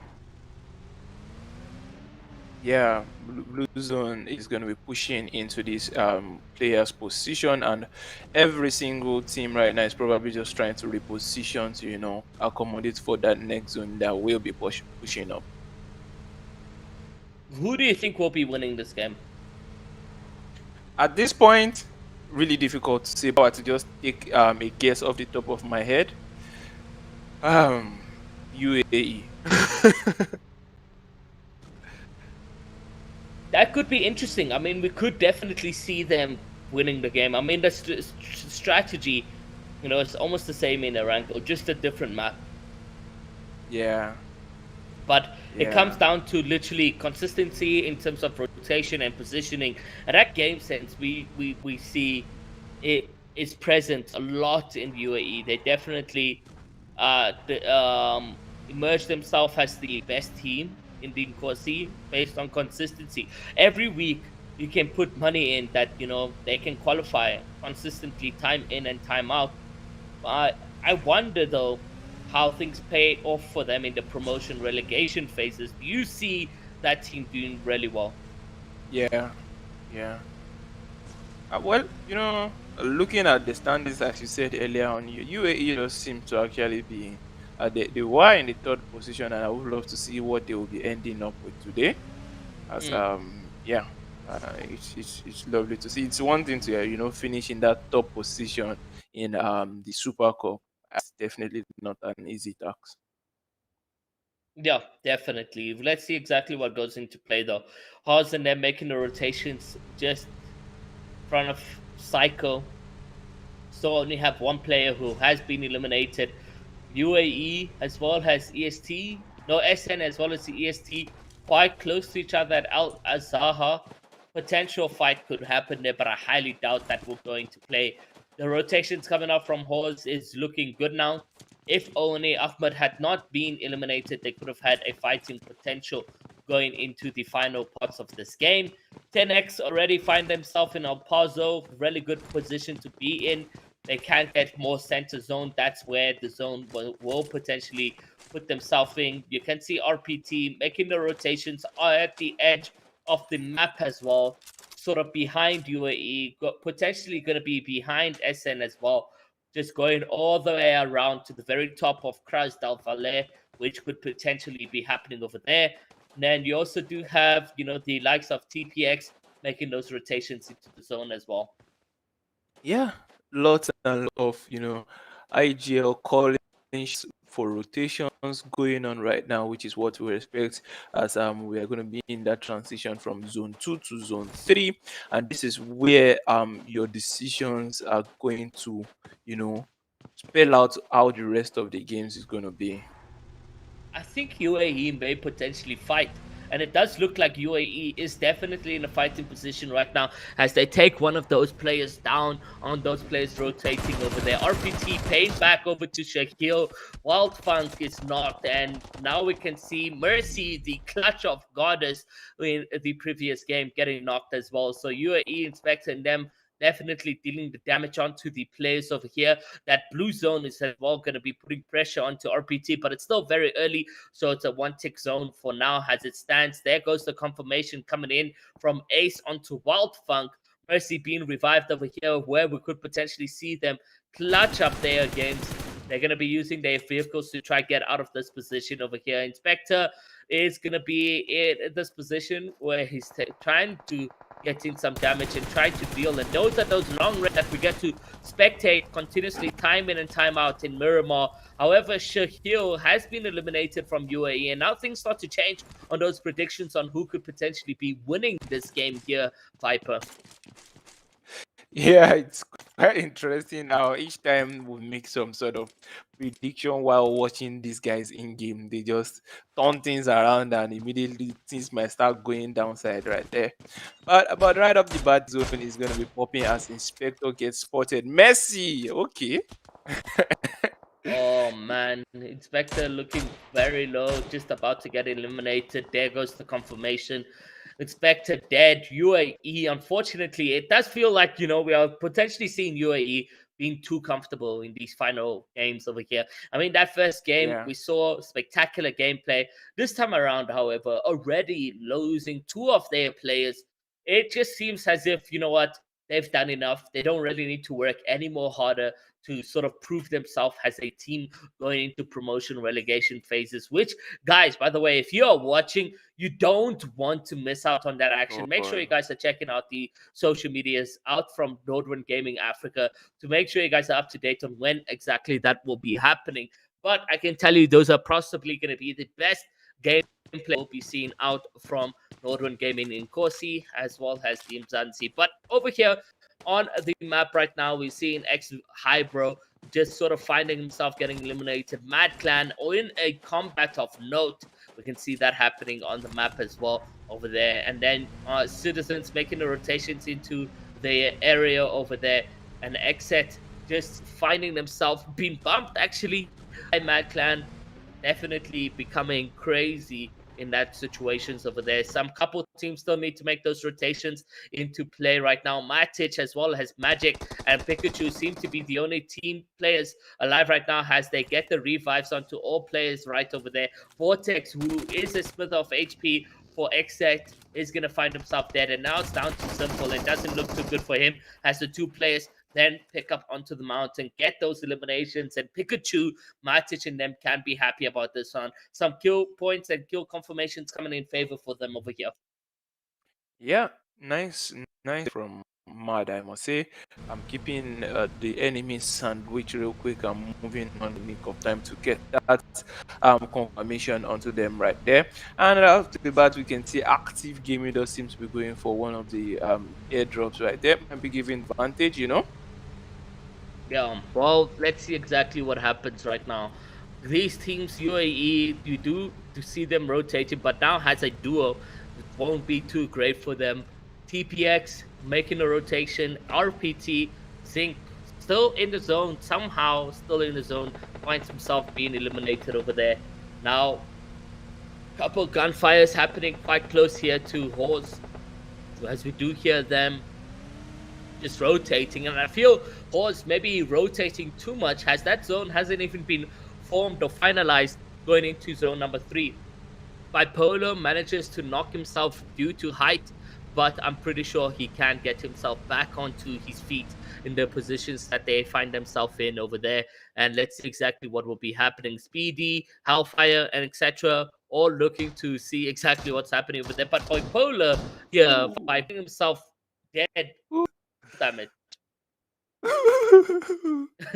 Yeah, Blue Zone is going to be pushing into this player's position, and every single team right now is probably just trying to reposition to accommodate for that next zone that will be pushing up. Who do you think will be winning this game? At this point, really difficult to say, but to just take a guess off the top of my head, UAE. That could be interesting. I mean, we could definitely see them winning the game. I mean, the strategy, it's almost the same in Arango, just a different map. Yeah, But it comes yeah, down to literally consistency in terms of rotation and positioning. And that game sense, we see it is present a lot in UAE. They definitely emerge themselves as the best team in the Inkosi based on consistency. Every week you can put money in that they can qualify consistently time in and time out. I wonder though how things pay off for them in the promotion relegation phases. Do you see that team doing really well? yeah, yeah. Well, looking at the standings, as you said earlier on, UAE just seem to actually be they were in the third position, and I would love to see what they will be ending up with today. As Mm. yeah, it's lovely to see. It's one thing to finish in that top position in the Super Cup. It's definitely not an easy task. Yeah, definitely. Let's see exactly what goes into play though. Haas and them making the rotations just front of Psycho. So only have one player who has been eliminated. UAE as well as EST, no SN as well as the EST, quite close to each other at Al Azaha. Potential fight could happen there, but I highly doubt that will go into play. The rotations coming up from Hawes is looking good now. If only Ahmed had not been eliminated, they could have had a fighting potential going into the final parts of this game. 10x already find themselves in El Paso, really good position to be in. They can get more center zone. That's where the zone will potentially put themselves in. You can see RPT making the rotations at the edge of the map as well, sort of behind UAE, potentially going to be behind SN as well, just going all the way around to the very top of Kras Del Valle, which could potentially be happening over there. And then you also do have, the likes of TPX making those rotations into the zone as well. Yeah, lots and lots of IGL calling for rotations going on right now, which is what we expect as we are going to be in that transition from zone 2 to zone 3, and this is where your decisions are going to you know spell out how the rest of the games is going to be. I think UAE may potentially fight. And it does look like UAE is definitely in a fighting position right now as they take one of those players down on those players rotating over there. RPT paying back over to Shaquille. Wild Funk is knocked. And now we can see Mercy, the clutch of goddess in the previous game, getting knocked as well. So UAE inspecting them, definitely dealing the damage onto the players over here. That blue zone is as well going to be putting pressure onto RPT, but it's still very early, so it's a one tick zone for now as it stands. There goes the confirmation coming in from Ace onto Wild Funk. Mercy being revived over here, where we could potentially see them clutch up their games. They're going to be using their vehicles to try get out of this position over here. Inspector is going to be in this position where he's trying to getting some damage and trying to deal. And those are those long range that we get to spectate continuously, time in and time out in Miramar. However, Shahil has been eliminated from UAE, and now things start to change on those predictions on who could potentially be winning this game here, Viper. Yeah, it's quite interesting how each time we make some sort of prediction while watching these guys in game, they just turn things around and immediately things might start going downside right there. But right up the bat zone is gonna be popping as Inspector gets spotted. Messi, okay. Oh man, Inspector looking very low, just about to get eliminated. There goes the confirmation. Inspector dead. UAE, unfortunately, it does feel like, we are potentially seeing UAE being too comfortable in these final games over here. I mean, that first game, Yeah. we saw spectacular gameplay. This time around, however, already losing two of their players. It just seems as if, what, they've done enough. They don't really need to work any more harder to sort of prove themselves as a team going into promotion relegation phases. Which, guys, by the way, if you're watching, you don't want to miss out on that Oh action. Make sure boy. you guys are checking out the social medias out from Nordwind Gaming Africa to make sure you guys are up to date on when exactly that will be happening. But I can tell you, those are possibly going to be the best gameplay we'll be seeing out from Nordwind Gaming in Inkosi as well as the Umzansi. But over here on the map right now, we're seeing X Hybro just sort of finding himself getting eliminated. Mad Clan or in a combat of note. We can see that happening on the map as well over there. And then Citizens making the rotations into the area over there. And Exet just finding themselves being bumped actually by Mad Clan, definitely becoming crazy in that situations over there. Some couple teams still need to make those rotations into play right now. Matic as well as Magic and Pikachu seem to be the only team players alive right now as they get the revives onto all players right over there. Vortex, who is a smith of HP for Exet, is going to find himself dead. And now it's down to Simple. It doesn't look too good for him as the two players then pick up onto the mountain, get those eliminations, and Pikachu, Matic, and them can be happy about this one. Some kill points and kill confirmations coming in favor for them over here. Yeah, nice from Mad, I must say. I'm keeping the enemy sandwich real quick. I'm moving on the nick of time to get that confirmation onto them right there. And after the bat, we can see active gaming does seem to be going for one of the airdrops right there. Might be giving advantage. Yeah, well, let's see exactly what happens right now. These teams, UAE, you do to see them rotating, but now has a duo. It won't be too great for them. TPX making a rotation, RPT, Zinc still in the zone, somehow still in the zone, finds himself being eliminated over there. Now, couple gunfires happening quite close here to Horse, as we do hear them just rotating. And I feel Horse maybe rotating too much, as that zone hasn't even been formed or finalized going into zone number 3. Bipolar manages to knock himself due to height, but I'm pretty sure he can get himself back onto his feet in the positions that they find themselves in over there. And let's see exactly what will be happening. Speedy, Hellfire, and etc. all looking to see exactly what's happening over there. But Bipolar here, Ooh. finding himself dead damage.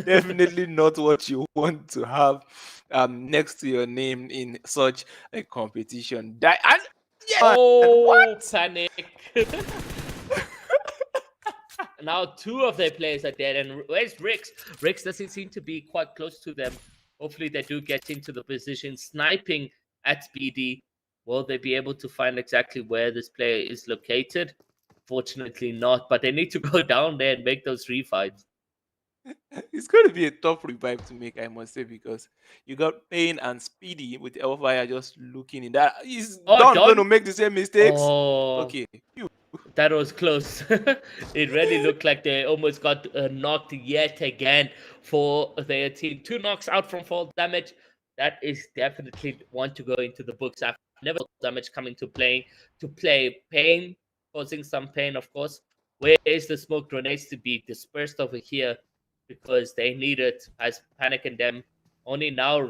Definitely not what you want to have next to your name in such a competition. And yeah, man, Oh, what? panic. Now two of their players are dead. And where's Rix? Rix doesn't seem to be quite close to them. Hopefully they do get into the position. Sniping at Speedy. Will they be able to find exactly where this player is located? Fortunately not, but they need to go down there and make those refights. It's going to be a tough revive to make, I must say, because you got Pain and Speedy with Hellfire just looking in that. Is Oh, Don going to Don? make the same mistakes? Oh, Okay, you. that was close. It really looked like they almost got knocked yet again for their team. 2 knocks out from fall damage. That is definitely one to go into the books. I've never saw damage coming to play pain, causing some pain, of course. Where is the smoke grenades to be dispersed over here? Because they need it as Panic and them only now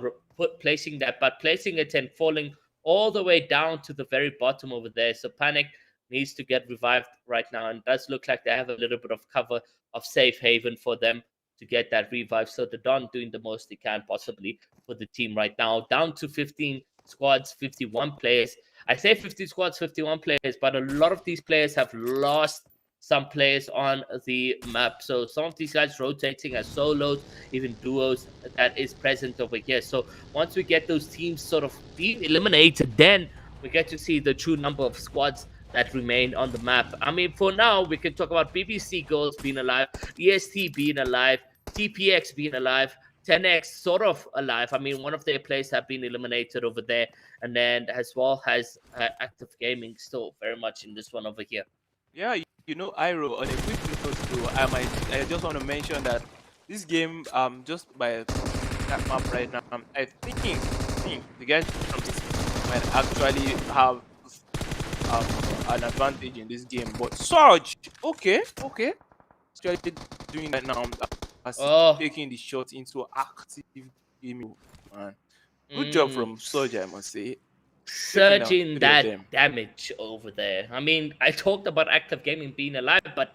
placing that, but placing it and falling all the way down to the very bottom over there. So Panic needs to get revived right now, and does look like they have a little bit of cover of safe haven for them to get that revive. So the Don doing the most they can possibly for the team right now. Down to 15 squads, 51 players. I say 50 squads, 51 players, but a lot of these players have lost some players on the map. So some of these guys rotating as solos, even duos that is present over here. So once we get those teams sort of being eliminated, then we get to see the true number of squads that remain on the map. I mean, for now, we can talk about BBC Girls being alive, EST being alive, TPX being alive, 10X sort of alive. I mean, one of their players have been eliminated over there, and then as well as Active Gaming still very much in this one over here. Yeah, Iro, on a quick note though, I just want to mention that this game, just by looking at that map right now, I think the guys from this might actually have um an advantage in this game. But Surge, okay, actually doing that now, as he's Oh, taking the shot into active gaming, man. Good job mm, from Surge, I must say. Taking down surging three of that them. damage over there. I mean, I talked about Active Gaming being alive, but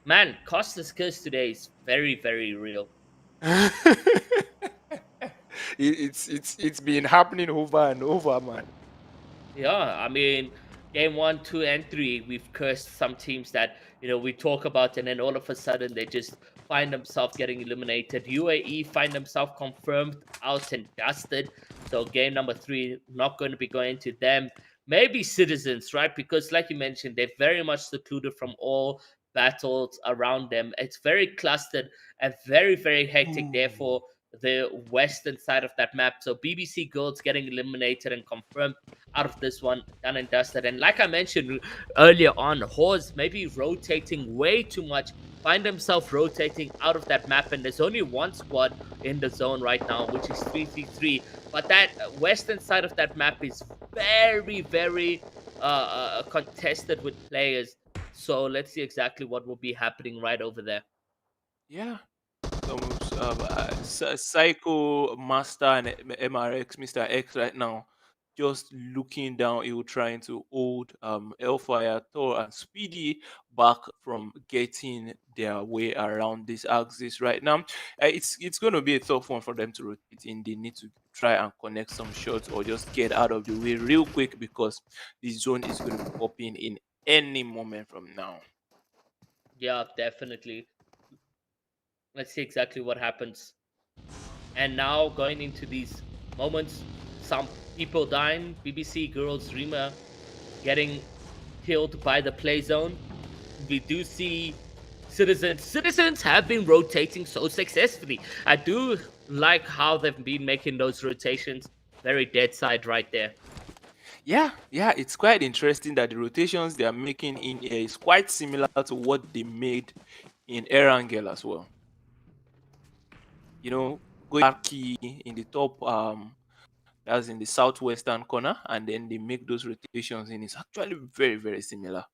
man, Costa's curse today is very, very real. It's been happening over and over, man. Yeah, I mean, game 1, 2, and 3, we've cursed some teams that we talk about, and then all of a sudden they just find themselves getting eliminated. UAE find themselves confirmed out and dusted. So game number 3, not going to be going to them. Maybe Citizens, right? Because like you mentioned, they're very much secluded from all battles around them. It's very clustered and very, very hectic. Ooh. Therefore, the western side of that map. So BBC Girls getting eliminated and confirmed out of this one, done and dusted. And like I mentioned earlier on, Hawes maybe rotating way too much, find himself rotating out of that map, and there's only one squad in the zone right now, which is 3v3. But that western side of that map is very, very contested with players. So let's see exactly what will be happening right over there. Yeah. Psycho Master and MRX, Mr. X right now, just looking down, he trying to hold Hellfire, Thor, and Speedy back from getting their way around this axis right now. It's going to be a tough one for them to rotate in. They need to try and connect some shots or just get out of the way real quick because the zone is going to be popping in any moment from now. Yeah, definitely. Let's see exactly what happens. And now going into these moments, some people dying. BBC Girls Rima getting killed by the play zone. We do see Citizens have been rotating so successfully. I do like how they've been making those rotations very dead side right there. Yeah, it's quite interesting that the rotations they are making in here is quite similar to what they made in Erangel as well. You know, going back key in the top, that's in the southwestern corner, and then they make those rotations, and it's actually very, very similar.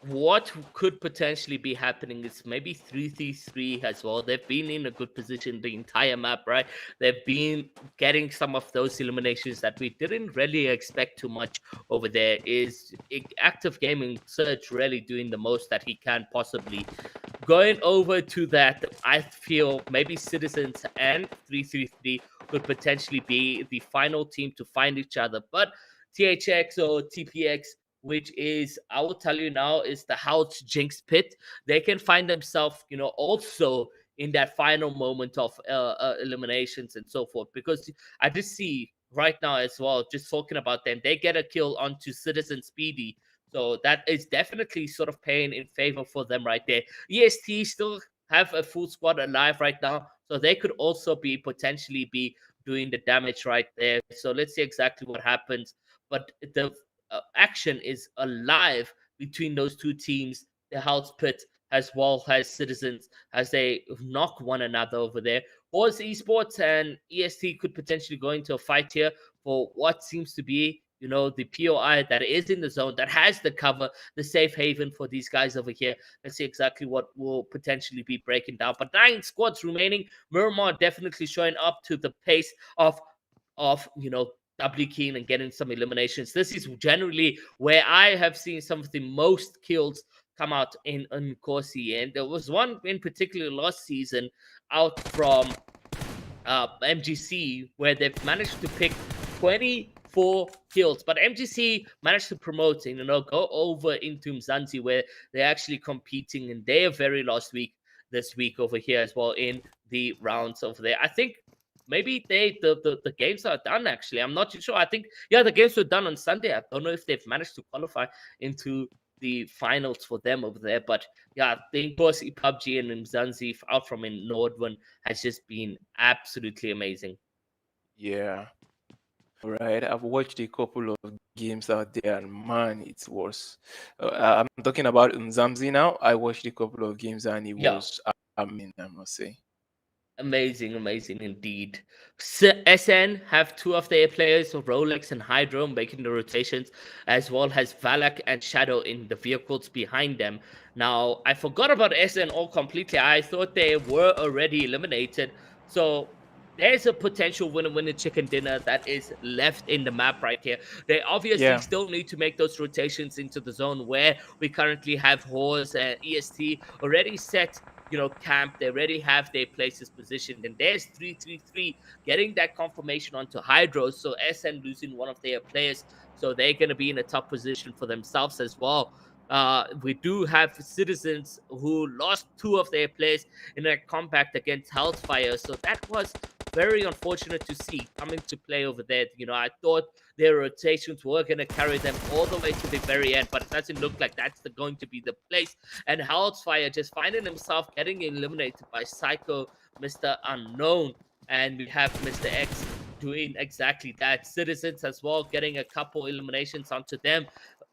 What could potentially be happening is maybe 3-3-3 as well. They've been in a good position the entire map, right? They've been getting some of those eliminations that we didn't really expect too much over there. Is Active Gaming Search really doing the most that he can possibly? Going over to that, I feel maybe Citizens and 333 could potentially be the final team to find each other. But THX or TPX, which is, I will tell you now, is the house jinx pit. They can find themselves, also in that final moment of eliminations and so forth. Because I just see right now as well, just talking about them, they get a kill onto Citizen Speedy. So that is definitely sort of paying in favor for them right there. EST still have a full squad alive right now, so they could also be potentially be doing the damage right there. So let's see exactly what happens. But the action is alive between those two teams. The House Pit as well as Citizens as they knock one another over there. Oz Esports and EST could potentially go into a fight here for what seems to be, the POI that is in the zone, that has the cover, the safe haven for these guys over here. Let's see exactly what will potentially be breaking down. But 9 squads remaining. Miramar definitely showing up to the pace of W Keen and getting some eliminations. This is generally where I have seen some of the most kills come out in Inkosi. And there was one in particular last season out from MGC where they've managed to pick 24 kills. But MGC managed to promote and go over into Umzansi where they're actually competing in their very last week this week over here as well in the rounds over there. I think maybe the games are done actually. I'm not too sure. I think the games were done on Sunday. I don't know if they've managed to qualify into the finals for them over there. But yeah, the Inkosi PUBG and Umzansi out from in Nordwin has just been absolutely amazing. Yeah. All right, I've watched a couple of games out there, and man, it was. I'm talking about Umzamzi now. I watched a couple of games, and it Yeah, was amazing, I must say. amazing, amazing indeed. SN have two of their players, Rolex and Hydro, making the rotations, as well as Valak and Shadow in the vehicles behind them. Now, I forgot about SN all completely. I thought they were already eliminated. So there's a potential winner chicken dinner that is left in the map right here. They obviously Yeah, still need to make those rotations into the zone where we currently have Horse and EST already set, camp. They already have their places positioned. And there's 333 getting that confirmation onto Hydro. So SN losing one of their players. So they're going to be in a tough position for themselves as well. We do have Citizens who lost two of their players in a compact against Hellfire. So that was very unfortunate to see coming to play over there. I thought their rotations were going to carry them all the way to the very end, but it doesn't look like that's going to be the place. And Hellfire just finding himself getting eliminated by Psycho, Mr. Unknown. And we have Mr. X doing exactly that. Citizens as well getting a couple eliminations onto them.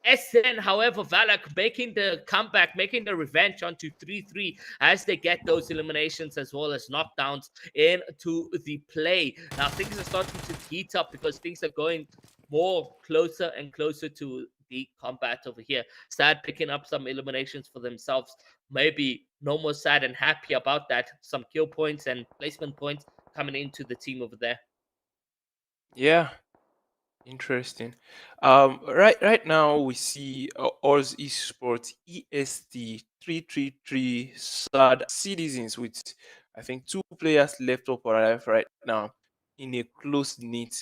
SN, however, Valak making the comeback, making the revenge onto 3-3 as they get those eliminations as well as knockdowns into the play. Now things are starting to heat up because things are going more closer and closer to the combat over here. Sad picking up some eliminations for themselves. Maybe no more sad and happy about that. Some kill points and placement points coming into the team over there. yeah, interesting. Right now we see Oz Esports EST 333 sad citizens with I think two players left up alive right now in a close knit,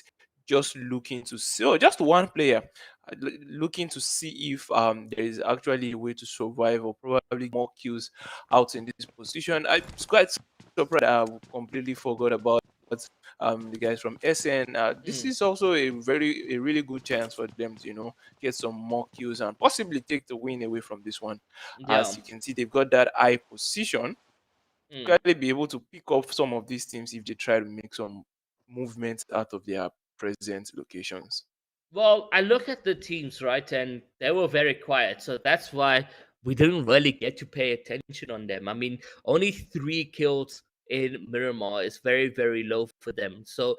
just looking to see, oh, just one player looking to see if there is actually a way to survive or probably more kills out in this position. I was quite surprised. I completely forgot about the guys from SN. This Mm, is also a really good chance for them to get some more kills and possibly take the win away from this one. yeah. As you can see, they've got that high position to Mm. actually be able to pick off some of these teams if they try to make some movements out of their present locations. Well, I look at the teams, right, and they were very quiet. So that's why we didn't really get to pay attention on them. I mean, only 3 kills in Miramar is very, very low for them. So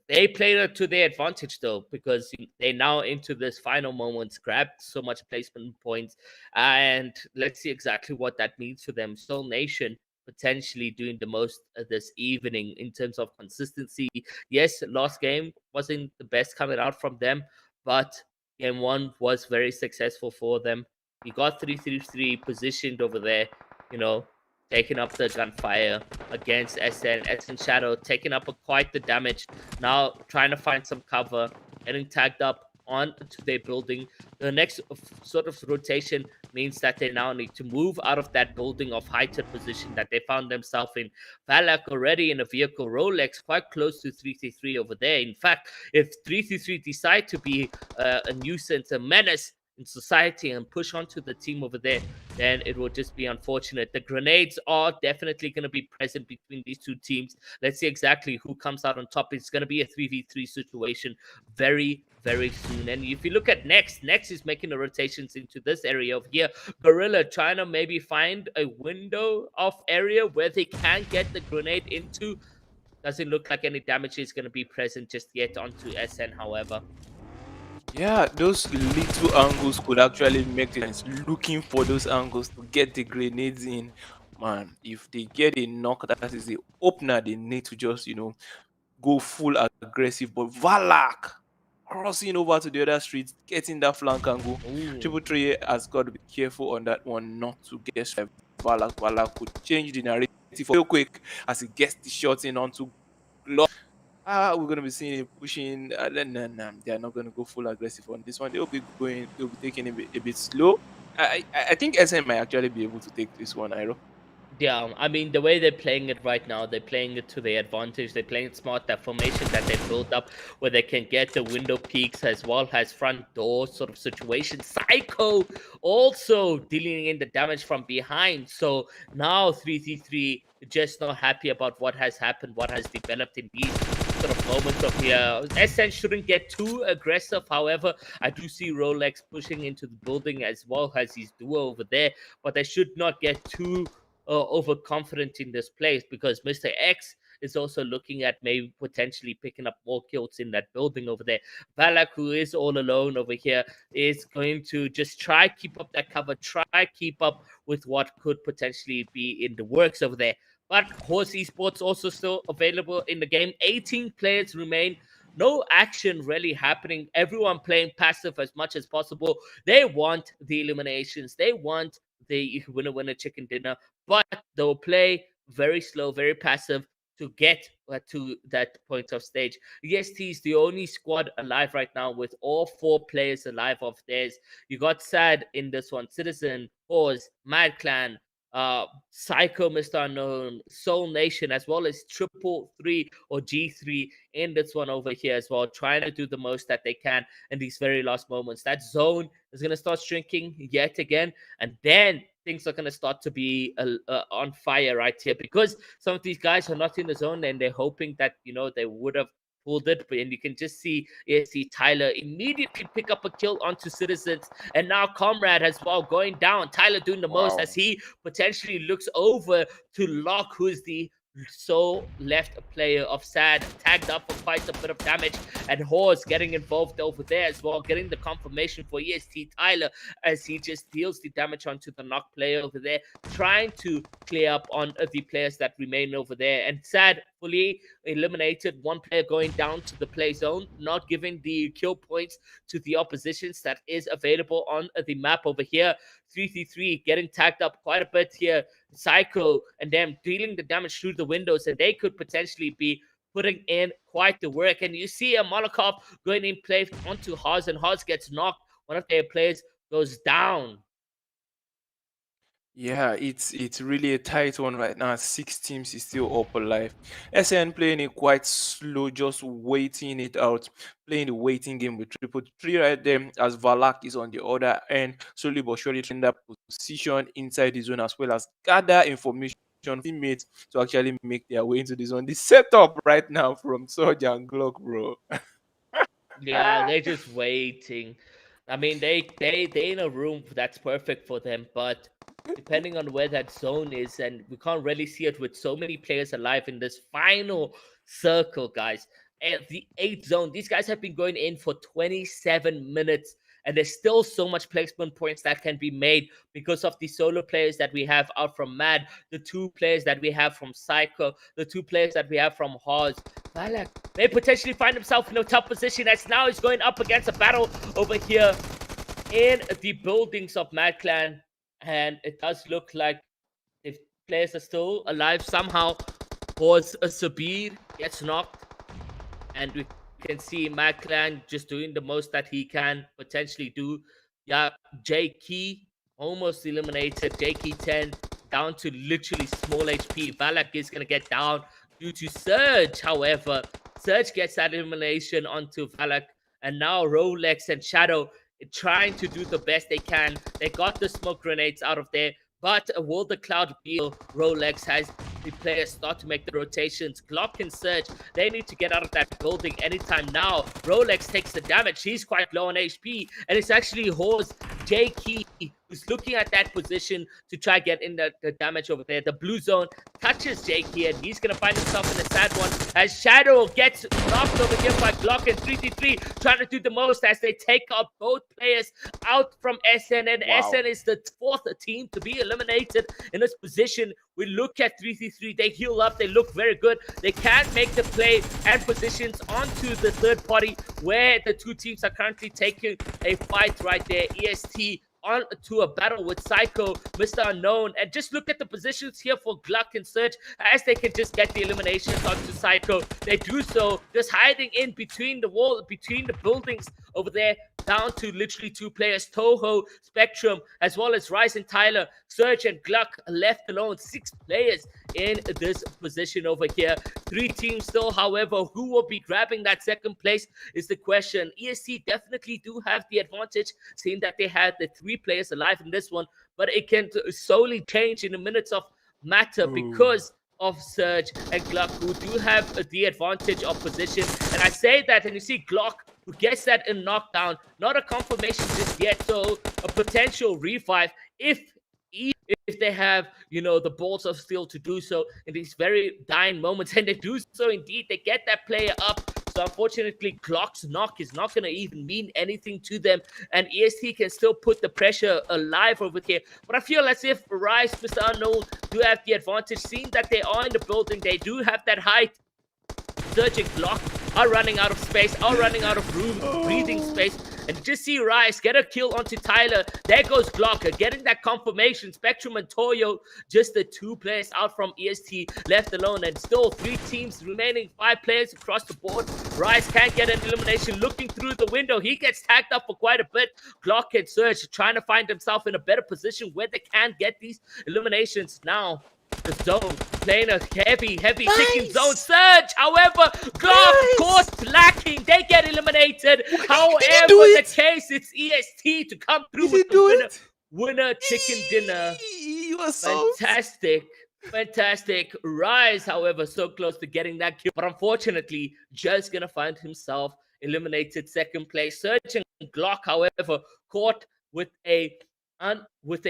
they played it to their advantage, though, because they're now into this final moments, grabbed so much placement points. And let's see exactly what that means for them. Soul Nation potentially doing the most this evening in terms of consistency. Yes, last game wasn't the best coming out from them, but game one was very successful for them. You got 3-3-3 positioned over there, you know, taking up the gunfire against SN. SN Shadow taking up quite the damage. Now trying to find some cover, getting tagged up onto their building. The next sort of rotation means that they now need to move out of that building of heightened position that they found themselves in. Valak already in a vehicle, Rolex quite close to 333 over there. In fact, if 333 decide to be a nuisance, a menace in society and push onto the team over there, then it will just be unfortunate. The grenades are definitely going to be present between these two teams. Let's see exactly who comes out on top. It's going to be a 3v3 situation very, very soon. And if you look at Next is making the rotations into this area over here. Gorilla trying to maybe find a window of area where they can get the grenade into. Doesn't look like any damage is going to be present just yet onto SN, however. Yeah, those little angles could actually make the difference. Looking for those angles to get the grenades in. Man, if they get a knock, that is the opener. They need to just, go full aggressive. But Valak crossing over to the other street, getting that flank angle. Ooh. Triple Three has got to be careful on that one not to get strike. Valak. Valak could change the narrative real quick as he gets the shot in onto we're gonna be seeing it pushing. Nah, nah, they are not gonna go full aggressive on this one. They'll be going. They'll be taking it a bit slow. I think SM might actually be able to take this one, Iro. Yeah, I mean, the way they're playing it right now, they're playing it to their advantage. They're playing it smart. That formation that they built up where they can get the window peaks as well as front door sort of situation. Psycho also dealing in the damage from behind. So now 333 just not happy about what has happened, what has developed in these sort of moments of here. SN shouldn't get too aggressive. However, I do see Rolex pushing into the building as well as his duo over there, but they should not get too overconfident in this place because Mr. X is also looking at maybe potentially picking up more kills in that building over there. Valak, who is all alone over here, is going to just try keep up that cover, try keep up with what could potentially be in the works over there. But Horse Esports also still available in the game. 18 players remain. No action really happening. Everyone playing passive as much as possible. They want the eliminations. They want the winner chicken dinner, but they'll play very slow, very passive to get to that point of stage. EST is the only squad alive right now with all 4 players alive of theirs. You got Sad in this one, Citizen, Horse, Mad Clan, Psycho, Mr. Unknown, Soul Nation, as well as Triple Three or G3 in this one over here as well, trying to do the most that they can in these very last moments. That zone is going to start shrinking yet again, and then things are going to start to be on fire right here because some of these guys are not in the zone and they're hoping that they would have pulled it, and you can just see Tyler immediately pick up a kill onto Citizens, and now Comrade as well going down. Tyler doing the most Wow. as he potentially looks over to Locke, who is the sole left player of Sad, tagged up for quite a bit of damage, and Horse getting involved over there as well, getting the confirmation for EST Tyler as he just deals the damage onto the knock player over there, trying to clear up on the players that remain over there. And Sad fully eliminated, one player going down to the play zone, not giving the kill points to the oppositions that is available on the map over here. 333 getting tagged up quite a bit here. Psycho and them dealing the damage through the windows, and they could potentially be putting in quite the work. And you see a Molotov going in play onto Haas, and Haas gets knocked. One of their players goes down. Yeah, it's really a tight one right now. Six teams is still up alive. SN playing it quite slow, just waiting it out, playing the waiting game with triple three right there. As Valak is on the other end, slowly but surely trying that position inside the zone as well as gather information from teammates to actually make their way into the zone. The setup right now from Surge and Glock, bro. Yeah, they're just waiting. I mean, they in a room that's perfect for them, but depending on where that zone is, and we can't really see it with so many players alive in this final circle, guys. At the eighth zone, these guys have been going in for 27 minutes, and there's still so much placement points that can be made because of the solo players that we have out from Mad, the two players that we have from Psycho, the two players that we have from Hawes. Balak may potentially find himself in a tough position as now he's going up against a battle over here in the buildings of Mad Clan. And it does look like if players are still alive somehow, was a Sabir gets knocked, and we can see Mad Clan just doing the most that he can potentially do. Yeah, J Key almost eliminated. J Key 10 down to literally small HP. Valak is gonna get down due to Surge. However, Surge gets that elimination onto Valak, and now Rolex and Shadow trying to do the best they can. They got the smoke grenades out of there, but will the cloud be Rolex has the players start to make the rotations. Glock and Surge, they need to get out of that building anytime now. Rolex takes the damage. He's quite low on HP, and it's actually Horse J Key who's looking at that position to try get in the damage over there. The blue zone touches J Key, and he's going to find himself in a sad one as Shadow gets knocked over here by Glock and 333 trying to do the most as they take out both players out from SN, and Wow. SN is the fourth team to be eliminated in this position. We look at 333, they heal up, they look very good. They can make the play and positions onto the third party where the two teams are currently taking a fight right there. EST on to a battle with Psycho, Mr. Unknown, and just look at the positions here for Gluck and Surge as they can just get the eliminations onto Psycho. They do so just hiding in between the wall, between the buildings over there, down to literally two players, Toho, Spectrum, as well as Rise and Tyler. Surge and Gluck left alone, 6 players in this position over here. 3 teams still, however, who will be grabbing that second place is the question. ESC definitely do have the advantage, seeing that they had the 3 players alive in this one, but it can solely change in the minutes of matter Ooh. because of Surge and Glock, who do have the advantage of position. And I say that, and you see Glock, who gets that in knockdown, not a confirmation just yet, so a potential revive if they have, the balls of steel to do so in these very dying moments, and they do so indeed. They get that player up. So unfortunately, Glock's knock is not going to even mean anything to them, and EST can still put the pressure alive over here. But I feel as if Rise, Mr. Unknown, do have the advantage, seeing that they are in the building. They do have that height. Searching Glock are running out of space, are running out of room, breathing space. And just see Rice get a kill onto Tyler. There goes Glock, getting that confirmation. Spectrum and Toyo, just the 2 players out from EST, left alone. And still 3 teams remaining, 5 players across the board. Rice can't get an elimination. Looking through the window, he gets tagged up for quite a bit. Glock and Surge trying to find himself in a better position where they can get these eliminations now. The zone, playing a heavy ticking zone. Surge, however, Glock caught lacking. They get eliminated. However, the case, it's EST to come through with the winner chicken dinner. He was so Fantastic. Rise, however, so close to getting that kill, but unfortunately, just gonna find himself eliminated second place. Surge and Glock, however, caught with a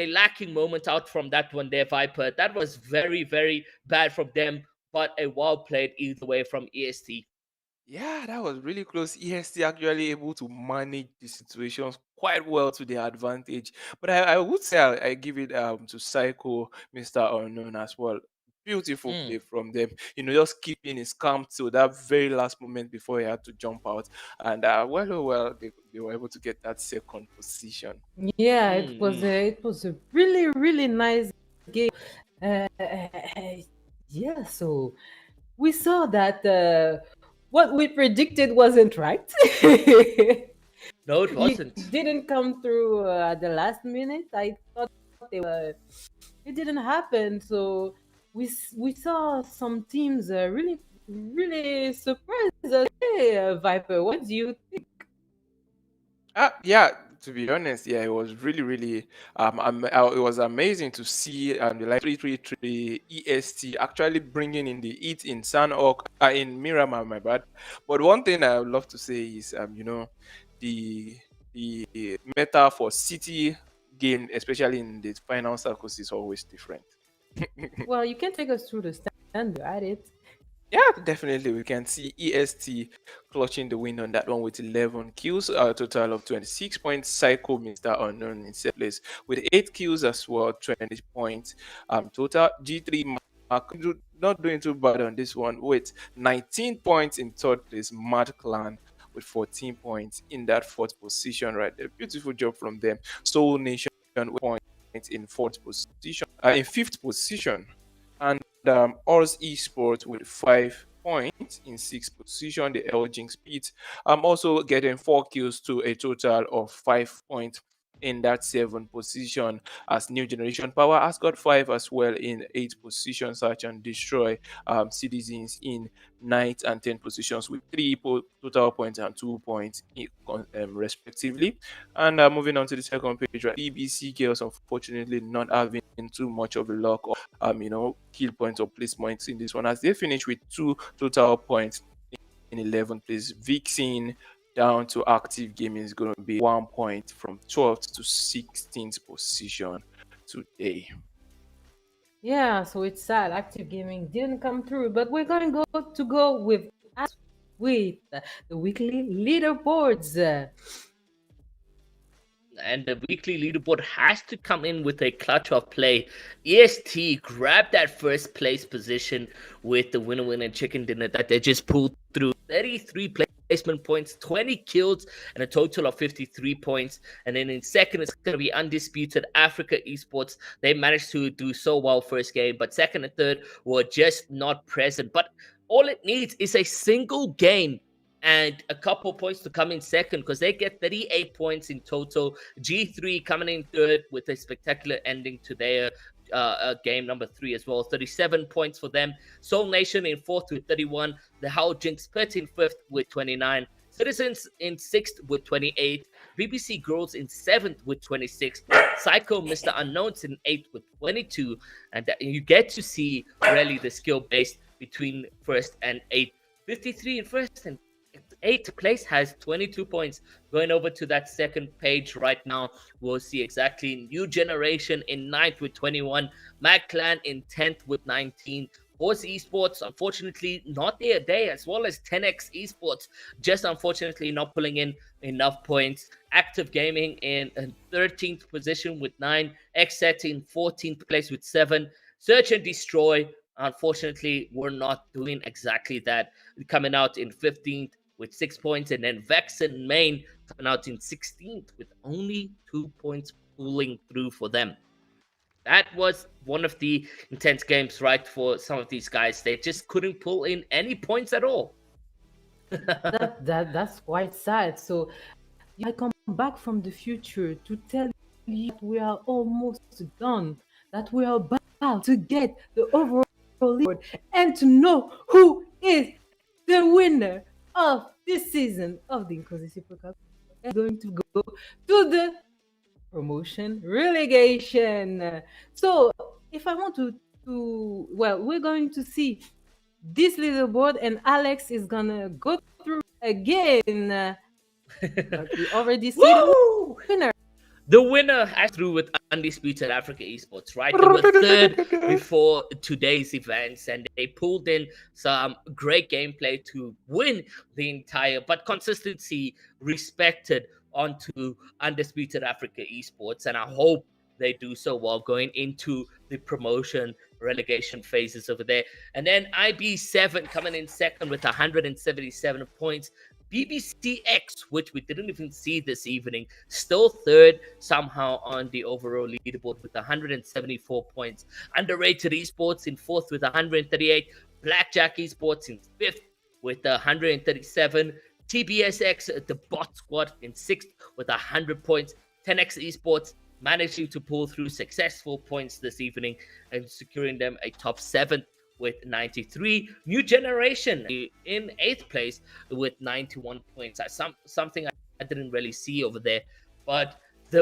lacking moment out from that one there, Viper. That was very, very bad from them, but a well played either way from EST. Yeah, that was really close. EST actually able to manage the situations quite well to their advantage. But I would say I give it to Psycho, Mr. Unknown as well. Beautiful Mm. play from them. Just keeping his calm till that very last moment before he had to jump out. And well, they were able to get that second position. Yeah, Mm. it was a really really nice game. Uh, yeah, so we saw that what we predicted wasn't right. No, it You wasn't. didn't come through at the last minute. I thought it didn't happen. So we saw some teams really surprised us. Hey, Viper, what do you think? Yeah, to be honest, yeah, it was really it was amazing to see the like 333 EST actually bringing in the heat in in Miramar, my bad. But one thing I would love to say is the the meta for City game, especially in the final circles, is always different. Well, you can take us through the standard at it. Yeah, definitely. We can see EST clutching the win on that one with 11 kills, a total of 26 points. Psycho Mr. Unknown in second place with 8 kills as well, 20 points. Total G3 Mark not doing too bad on this one with 19 points in third place. Mad Clan with 14 points in that fourth position right there. Beautiful job from them. Soul Nation with points in fourth position, in fifth position. And Ors Esports with 5 points in sixth position. The Elgin Speed also getting 4 kills to a total of 5 points in that seventh position. As New Generation Power has got 5 as well in eighth position. Search and Destroy Citizens in ninth and 10th positions with total points and 2 points respectively. And moving on to the second page, right? BBC Girls unfortunately not having too much of a luck kill points or place points in this one as they finish with 2 total points in 11th place. Vixen down to Active Gaming is going to be 1 point from 12th to 16th position today. Yeah, so it's sad. Active Gaming didn't come through, but we're gonna go with the weekly leaderboards. And the weekly leaderboard has to come in with a clutch of play. EST grabbed that first place position with the winner chicken dinner that they just pulled through. 33 placement points, 20 kills, and a total of 53 points. And then in second, it's going to be undisputed Africa Esports. They managed to do so well first game, but second and third were just not present. But all it needs is a single game and a couple points to come in second because they get 38 points in total. G3 coming in third with a spectacular ending to their game number 3 as well. 37 points for them. Soul Nation in fourth with 31. The Howl Jinx Pet in fifth with 29. Citizens in sixth with 28. BBC Girls in seventh with 26. Psycho Mr. Unknowns in eighth with 22. And you get to see really the skill base between first and eighth. 53 in first and eighth place has 22 points. Going over to that second page right now, we'll see exactly New Generation in ninth with 21, Mag Clan in 10th with 19, Horse Esports, unfortunately, not their day, as well as 10x Esports, just unfortunately not pulling in enough points. Active Gaming in 13th position with 9, Xset in 14th place with 7, Search and Destroy, unfortunately, we're not doing exactly that, coming out in 15th with 6 points, and then Vex and Main coming out in 16th with only 2 points pulling through for them. That was one of the intense games, right, for some of these guys. They just couldn't pull in any points at all. That's quite sad. So I come back from the future to tell you that we are almost done, that we are about to get the overall leaderboard and to know who is the winner of this season of the Inkosi Super Cup. Is going to go to the promotion relegation. So if I want well, we're going to see this leaderboard and Alex is gonna go through again. But we already see the winner. The winner has through with Undisputed Africa Esports, right? They were third before today's events, and they pulled in some great gameplay to win the entire, but consistency respected onto Undisputed Africa Esports, and I hope they do so well going into the promotion relegation phases over there. And then IB7 coming in second with 177 points. BBCX, which we didn't even see this evening, still third somehow on the overall leaderboard with 174 points. Underrated Esports in fourth with 138. Blackjack Esports in fifth with 137. TBSX, the bot squad, in sixth with 100 points. 10x Esports managing to pull through successful points this evening and securing them a top 7th with 93. New Generation in 8th place with 91 points. Something I didn't really see over there, but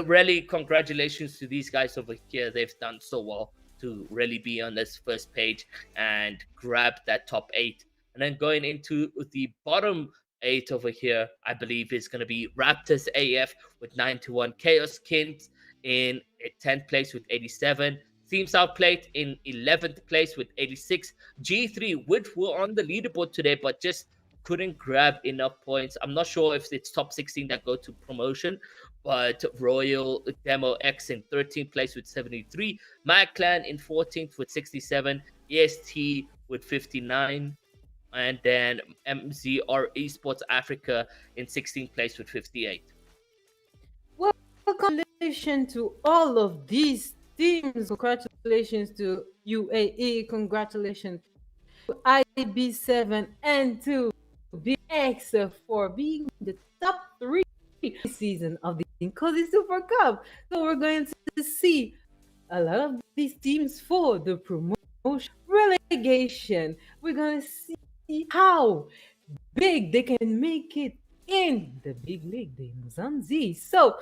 really congratulations to these guys over here. They've done so well to really be on this first page and grab that top 8. And then going into the bottom 8 over here, I believe is going to be Raptors AF with 91, Chaos Kings in 10th place with 87, Teams Outplayed in 11th place with 86, G3, which were on the leaderboard today, but just couldn't grab enough points. I'm not sure if it's top 16 that go to promotion, but Royal Demo X in 13th place with 73, My Clan in 14th with 67, EST with 59, and then MZR Esports Africa in 16th place with 58. Well, congratulations to all of these teams. Congratulations to UAE. Congratulations to IB7 and to BX for being the top 3 season of the Inkosi Super Cup. So we're going to see a lot of these teams for the promotion relegation. We're going to see how big they can make it in the big league, the Umzansi. So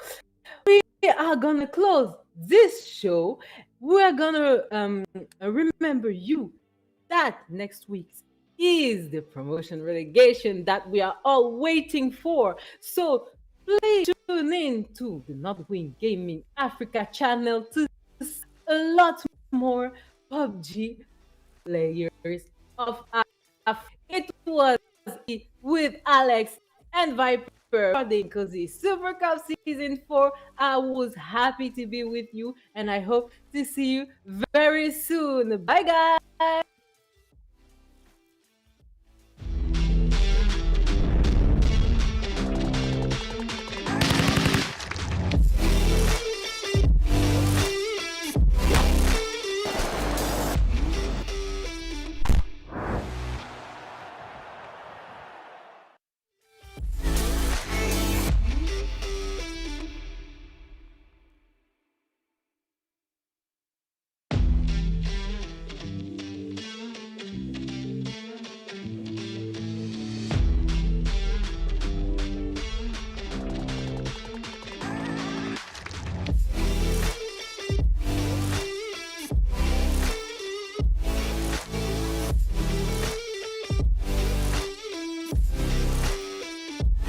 we are gonna close this show. We're gonna remember you that next week is the promotion relegation that we are all waiting for. So please tune in to the Northwind Gaming Africa channel to see a lot more PUBG players of Africa. It was with Alex and Viper for the Inkosi Super Cup Season 4. I was happy to be with you and I hope to see you very soon. Bye, guys.